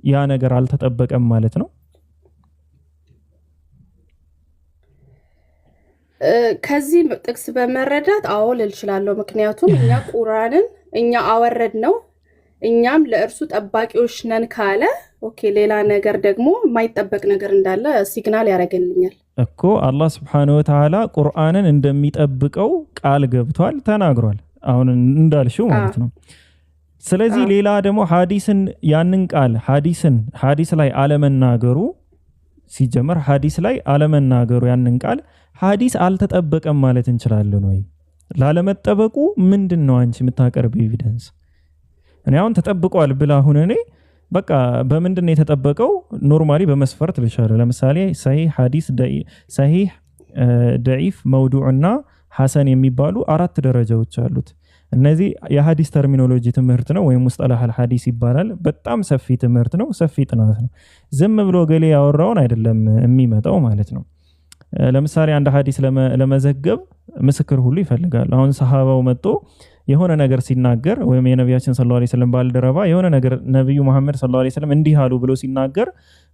ያ ነገር አልተጠበቀም ማለት ነው? ከዚህ ጥቅስ በመረዳት አዎ ልል እችላለሁ። ምክንያቱም እኛ ቁርአንን እኛ አወረድ ነው እኛም ለእርሱ ጠባቂዎች ነን ካለ ኦኬ፣ ሌላ ነገር ደግሞ የማይጠበቅ ነገር እንዳለ ሲግናል ያደርግልኛል እኮ። አላህ Subhanahu Wa Ta'ala ቁርአንን እንደሚጠብቀው ቃል ገብቷል ተናግሯል፣ አሁን እንዳልሽው ማለት ነው። ስለዚህ ሌላ ደግሞ ሐዲስን ያንን ቃል ሐዲስ ላይ አለመናገሩ ሲጀመር ሐዲስ ላይ አለመናገሩ ያንን ቃል ሐዲስ አልተጠበቀም ማለት እንችላለን ወይ? ላለመጠበቁ ምንድነው አንቺ የምታቀርብ ኤቪደንስ? እኔ አሁን ተጠብቋል ብላ አሁን እኔ በቃ በምንድነው የተጠበቀው? ኖርማሊ በመስፈርት ልሻለሁ። ለምሳሌ ሰሂህ ሐዲስ፣ ሰሂህ፣ ደዒፍ፣ መውዱዕና ሐሰን የሚባሉ 4 ደረጃዎች አሉት። እነዚህ የሐዲስ ተርሚኖሎጂ ትምህርት ነው ወይም ሙስጠላህ አልሐዲስ ይባላል። በጣም ሰፊ ትምህርት ነው፣ ሰፊ ጥናት ነው። ዝም ብሎ ገሌ ያወራውን አይደለም የሚመጣው ማለት ነው። ለምሳሌ አንድ ሐዲስ ለመዘገብ ምስክር ሁሉ ይፈልጋል። አሁን ሰሃባው መጥቶ የሆነ ነገር ሲናገር ወይም የነቢያችን ሰለላሁ ዐለይሂ ወሰለም ባልደረባ የሆነ ነገር ነብዩ መሐመድ ሰለላሁ ዐለይሂ ወሰለም እንዲህ አሉ ብሎ ሲናገር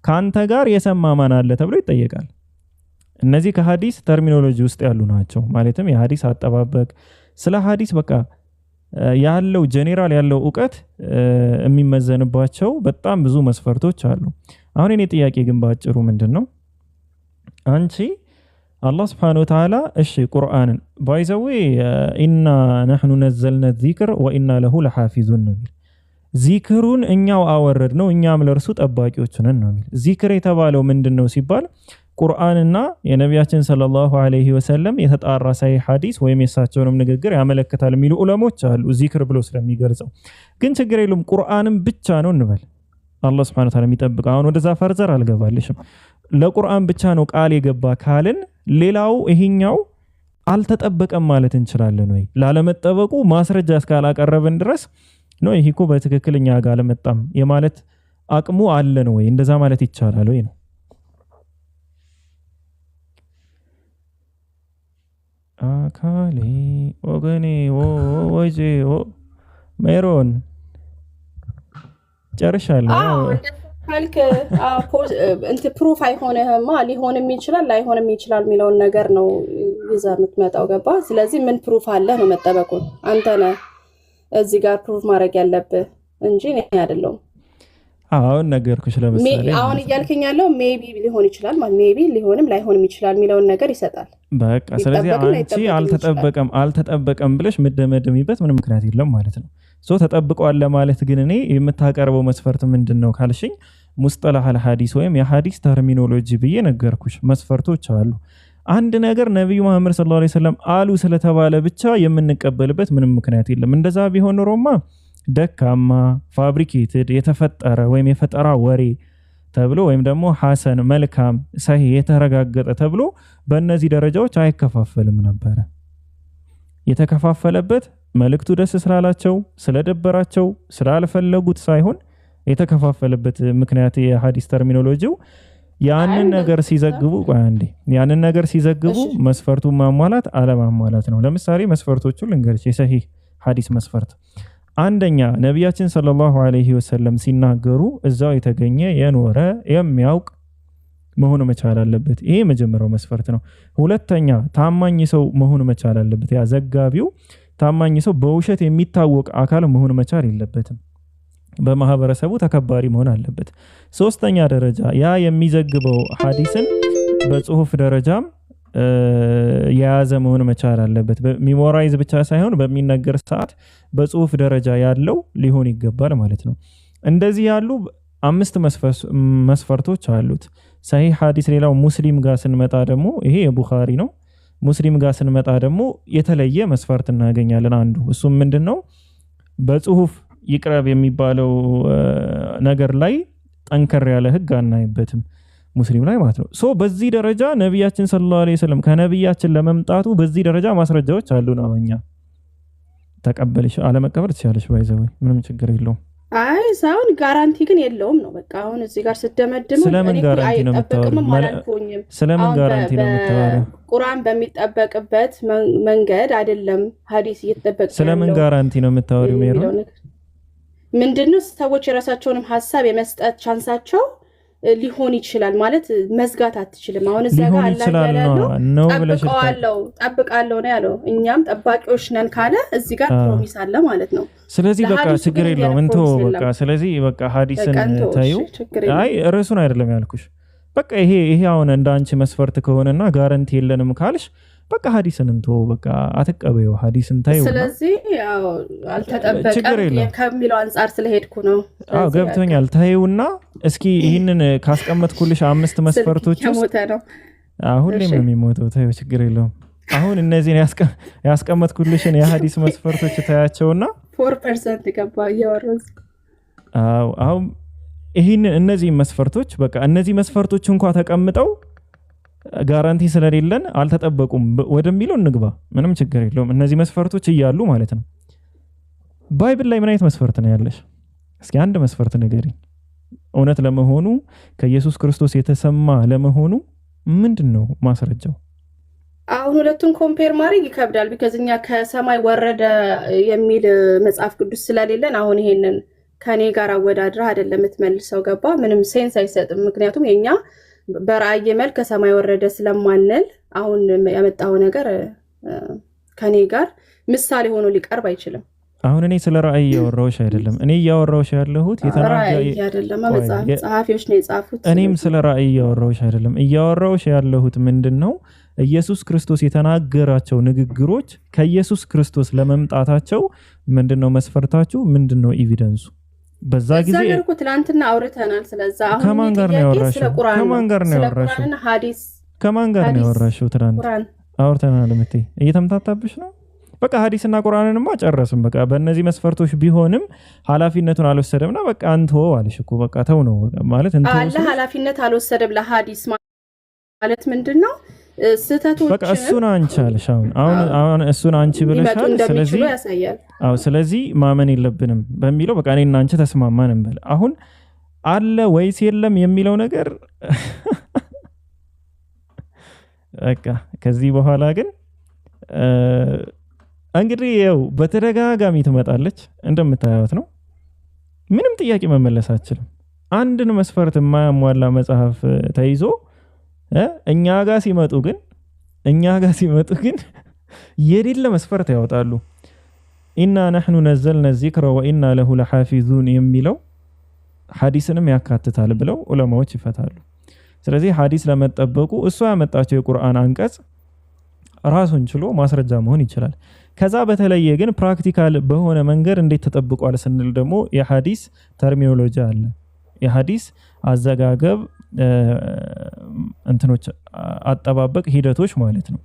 ካንተ ጋር የሰማ ማን አለ ተብሎ ይጠየቃል። እነዚህ ከሐዲስ ተርሚኖሎጂ ውስጥ ያሉ ናቸው። ማለትም የሐዲስ አጠባበቅ ስለ ሐዲስ በቃ ያለው ጄኔራል ያለው ዕውቀት የሚመዘንባቸው በጣም ብዙ መስፈርቶች አሉ። አሁን እኔ ጥያቄ ግን ባጭሩ ምንድነው አንቺ አላህ Subhanahu Wa Ta'ala እሺ ቁርአንን ባይዘው ኢና ነህኑ ነዘልና الذikر ወኢና ለሁ ለሐፊዙን ነው የሚል ዚክሩን እኛው አወረድ ነው እኛም ለርሱ ጠባቂዎች ነን ነው የሚል። ዚክር የተባለው ምንድነው ሲባል ቁርአንና የነቢያችን ሰለላሁ ዐለይሂ ወሰለም የተጣራ ሰሂህ ሐዲስ ወይም የሳቸውንም ንግግር ያመለክታል የሚሉ ዑለሞች አሉ ዚክር ብሎ ስለሚገልጸው። ግን ችግር የለም ቁርአንን ብቻ ነው እንበል አላህ Subhanahu Wa Ta'ala የሚጠብቅ። አሁን ወደዛ ፈርዘር አልገባልሽም። ለቁርአን ብቻ ነው ቃል የገባ ካልን ሌላው ይሄኛው አልተጠበቀም ማለት እንችላለን ወይ? ላለመጠበቁ ማስረጃ እስካላቀረብን ድረስ ነው ይሄ እኮ በትክክለኛ ጋር አልመጣም የማለት አቅሙ አለን ወይ? እንደዛ ማለት ይቻላል ወይ ነው? አካሌ ወገኔ ወጄ ሜሮን ጨርሻለሁ። ካልክ ፕሩፍ አይሆንህማ። ሊሆንም ይችላል ላይሆንም ይችላል የሚለውን ነገር ነው ይዘህ የምትመጣው። ገባ? ስለዚህ ምን ፕሩፍ አለ ነው መጠበቁን። አንተ ነህ እዚህ ጋር ፕሩፍ ማድረግ ያለብህ እንጂ እኔ አይደለሁም። አሁን ነገርኩሽ። ለምሳሌ አሁን እያልከኝ ያለው ሜቢ ሊሆን ይችላል ማለት ሜቢ ሊሆንም ላይሆንም ይችላል የሚለውን ነገር ይሰጣል። በቃ ስለዚህ አንቺ አልተጠበቀም ብለሽ ምደመደሚበት ምንም ምክንያት የለም ማለት ነው። ተጠብቀዋል ለማለት ግን እኔ የምታቀርበው መስፈርት ምንድነው ካልሽኝ ሙስጠላህ አልሐዲስ ወይም የሐዲስ ተርሚኖሎጂ ብዬ ነገርኩሽ። መስፈርቶች አሉ። አንድ ነገር ነብዩ መሐመድ ሰለላሁ ዐለይሂ ወሰለም አሉ ስለተባለ ብቻ የምንቀበልበት ምንም ምክንያት የለም። እንደዛ ቢሆን ኖሮማ ደካማ ፋብሪኬትድ የተፈጠረ ወይም የፈጠራ ወሬ ተብሎ ወይም ደግሞ ሐሰን መልካም ሰሂህ የተረጋገጠ ተብሎ በእነዚህ ደረጃዎች አይከፋፈልም ነበር። የተከፋፈለበት መልእክቱ ደስ ስላላቸው ስለደበራቸው ስላልፈለጉት ሳይሆን የተከፋፈለበት ምክንያት የሐዲስ ተርሚኖሎጂው ያንን ነገር ሲዘግቡ መስፈርቱን ማሟላት አለማሟላት ነው። ለምሳሌ መስፈርቶቹ ልንገርሽ። የሰሂህ ሐዲስ መስፈርት አንደኛ ነቢያችን ሰለላሁ ዐለይሂ ወሰለም ሲናገሩ እዛው የተገኘ የኖረ የሚያውቅ መሆኑ መቻል አለበት። ይሄ መጀመሪያው መስፈርት ነው። ሁለተኛ ታማኝ ሰው መሆኑ መቻል አለበት። ያ ዘጋቢው ታማኝ ሰው በውሸት የሚታወቅ አካል መሆኑ መቻል የለበትም። በማህበረሰቡ ተከባሪ መሆን አለበት። ሶስተኛ ደረጃ ያ የሚዘግበው ሐዲስን በጽሁፍ ደረጃም የያዘ መሆን መቻል አለበት። በሚሞራይዝ ብቻ ሳይሆን በሚነገር ሰዓት በጽሁፍ ደረጃ ያለው ሊሆን ይገባል ማለት ነው። እንደዚህ ያሉ 5 መስፈርቶች አሉት ሰሂህ ሐዲስ። ሌላው ሙስሊም ጋር ስንመጣ ደግሞ ይሄ የቡኻሪ ነው። ሙስሊም ጋር ስንመጣ ደግሞ የተለየ መስፈርት እናገኛለን። አንዱ እሱም ምንድነው? በጽሁፍ ይቅረብ የሚባለው ነገር ላይ ጠንከር ያለ ህግ አናይበትም ሙስሊም ላይ ማለት ነው። በዚህ ደረጃ ነብያችን ሰለላሁ ዐለይሂ ወሰለም ከነብያችን ለመምጣቱ በዚህ ደረጃ ማስረጃዎች አሉን። አመኛ ተቀበልሽ አለመቀበል ትችላለሽ። ባይዘው ምንም ችግር የለውም። አይ ሳይሆን ጋራንቲ ግን የለውም ነው በቃ። አሁን እዚህ ጋር ስትደመድም ስለምን ጋራንቲ ነው የምታወሪው? ስለምን ጋራንቲ ነው የምታወሪው? ቁርአን በሚጠበቅበት መንገድ አይደለም ሐዲስ እየተጠበቀ። ስለምን ጋራንቲ ነው የምታወሪው? ሜሮ ምንድነው ሰዎች የራሳቸውንም ሐሳብ የመስጠት ቻንሳቸው ሊሆን ይችላል ማለት መዝጋት አትችልም። አሁን እዛ ጋር ጠብቃለሁ ነው ያለው። እኛም ጠባቂዎች ነን ካለ እዚህ ጋር ፕሮሚስ አለ ማለት ነው። ስለዚህ በቃ ችግር የለውም እንቶ በቃ ስለዚህ በቃ ሐዲስን ታዩ። አይ ርዕሱን አይደለም ያልኩሽ። በቃ ይሄ አሁን እንደ አንቺ መስፈርት ከሆነና ጋራንቲ የለንም ካልሽ በቃ ሐዲስን እንቶ በቃ አትቀበዩ። ሐዲስን ታዩ። ስለዚህ ያው አልተጠበቀም ከሚለው አንፃር ስለሄድኩ ነው። አዎ ገብቶኛል። ታዩና እስኪ ይሄንን ካስቀመጥኩልሽ 5 መስፈርቶች ውስጥ አሁን ላይ ምን የሚሞተው ታዩ። ችግር የለውም። አሁን እነዚህን ያስቀመጥኩልሽን የሐዲስ መስፈርቶች ታያቸውና 4% ገባ ያወራዝ። አሁን እነዚህ መስፈርቶች በቃ እነዚህ መስፈርቶች እንኳን ተቀምጠው ጋራንቲ ስለሌለን አልተጠበቁም ወደሚለው እንግባ። ምንም ችግር የለውም። እነዚህ መስፈርቶች እያሉ ማለት ነው። ባይብል ላይ ምን አይነት መስፈርት ነው ያለሽ? እስኪ አንድ መስፈርት ንገሪኝ። እውነት ለመሆኑ ከኢየሱስ ክርስቶስ የተሰማ ለመሆኑ ምንድነው ማስረጃው? አሁን ሁለቱን ኮምፔር ማድረግ ይከብዳል። ቢከዝኛ ከሰማይ ወረደ የሚል መጽሐፍ ቅዱስ ስለሌለን አሁን ይሄንን ከኔ ጋር አወዳድራ አይደለም የምትመልሰው። ገባ? ምንም ሴንስ አይሰጥም። ምክንያቱም የኛ በራእይ መልክ ከሰማይ ወረደ ስለማንል አሁን ያመጣው ነገር ከኔ ጋር ምሳሌ ሆኖ ሊቀርብ አይችልም። አሁን እኔ ስለ ራእይ ያወራውሽ አይደለም። እኔ ያወራውሽ ያለሁት አይደለም ጸሐፊዎች ነው የጻፉት። እኔም ስለ ራእይ ያወራውሽ አይደለም። ያወራውሽ ያለሁት ምንድነው ኢየሱስ ክርስቶስ የተናገራቸው ንግግሮች ከኢየሱስ ክርስቶስ ለመምጣታቸው ምንድነው መስፈርታችሁ? ምንድነው ኤቪደንሱ? በዛ ጊዜ ዘገርኩ ትላንትና አውርተናል። ስለዛ አሁን ከማን ጋር ነው ያወራሽው? ከማን ጋር ነው ያወራሽው? ከማን ጋር ነው ያወራሽው? ትላንት አውርተናል። ምቴ እየተምታታብሽ ነው። በቃ ሐዲስና ቁርአንንማ ጨረስም። በቃ በእነዚህ መስፈርቶች ቢሆንም ኃላፊነቱን አልወሰደምና በቃ አንተ አለሽ እኮ በቃ ተው ነው ማለት እንት አለ። ኃላፊነት አልወሰደም ለሐዲስ ማለት ምንድነው? ስተቶች በቃ እሱን አንቺ አለሽ። አሁን እሱን አንቺ ብለሻል። ስለዚህ ስለዚህ ማመን የለብንም በሚለው በቃ እኔና አንቺ ተስማማን እንበል። አሁን አለ ወይስ የለም የሚለው ነገር በቃ ከዚህ በኋላ ግን እንግዲህ ያው በተደጋጋሚ ትመጣለች እንደምታዩት ነው። ምንም ጥያቄ መመለስ አትችልም። አንድን መስፈርት የማያሟላ መጽሐፍ ተይዞ እኛ ጋር ሲመጡ ግን የሌለ መስፈርት ያወጣሉ። ኢና ነሕኑ ነዘልና ዚክረ ወኢና ለሁ ለሓፊዙን የሚለው ሐዲስንም ያካትታል ብለው ዑለማዎች ይፈታሉ። ስለዚህ ሐዲስ ለመጠበቁ እሷ ያመጣቸው የቁርአን አንቀጽ ራሱን ችሎ ማስረጃ መሆን ይችላል። ከዛ በተለየ ግን ፕራክቲካል በሆነ መንገድ እንዴት ተጠብቋል ስንል ደግሞ የሐዲስ ተርሚኖሎጂ አለ። የሐዲስ አዘጋገብ እንትኖች አጠባበቅ ሂደቶች ማለት ነው፣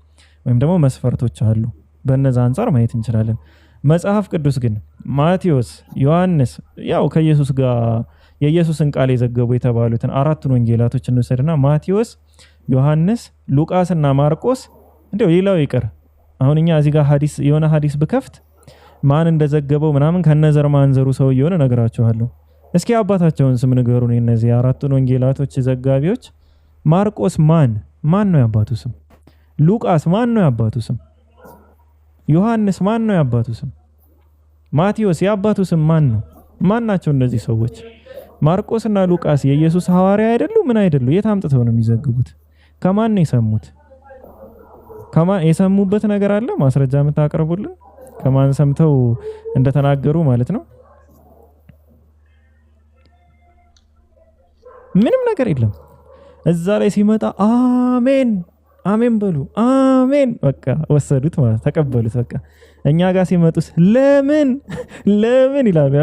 ወይም ደግሞ መስፈርቶች አሉ። በእነዛ አንፃር ማየት እንችላለን። መጽሐፍ ቅዱስ ግን ማቴዎስ፣ ዮሐንስ ያው ከኢየሱስ ጋር የኢየሱስን ቃል የዘገቡ የተባሉትን አራቱን ወንጌላቶች እንውሰድና ማቴዎስ፣ ዮሐንስ፣ ሉቃስና ማርቆስ እንደው ሌላው ይቀር አሁን እኛ እዚህ ጋር የሆነ ሐዲስ ብከፍት ማን እንደዘገበው ምናምን ከነዘር ማንዘሩ ሰው የሆነ ነገራችኋለሁ። እስኪ አባታቸውን ስም ንገሩን። እነዚህ አራቱን ወንጌላቶች ዘጋቢዎች ማርቆስ ማን ነው ያባቱ ስም? ሉቃስ ማን ነው ያባቱ ስም? ዮሐንስ ማን ነው ያባቱ ስም? ማቴዎስ ያባቱ ስም ማን ነው? ማን ናቸው እነዚህ ሰዎች? ማርቆስና ሉቃስ የኢየሱስ ሐዋርያ አይደሉ? ምን አይደሉ? የት አምጥተው ነው የሚዘግቡት? ከማን ነው የሰሙት? ከማን የሰሙበት ነገር አለ? ማስረጃ የምታቀርቡልን ከማን ሰምተው እንደተናገሩ ማለት ነው? ምንም ነገር የለም። እዛ ላይ ሲመጣ አሜን በሉ፣ አሜን በቃ ወሰዱት ማለት ተቀበሉት። በቃ እኛ ጋር ሲመጡስ ለምን ይላሉ።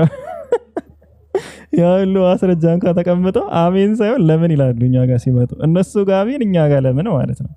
ያሉ ማስረጃ እንኳን ተቀምጠው አሜን ሳይሆን ለምን ይላሉ። እኛ ጋር ሲመጡ እነሱ ጋር አሜን፣ እኛ ጋር ለምን ማለት ነው።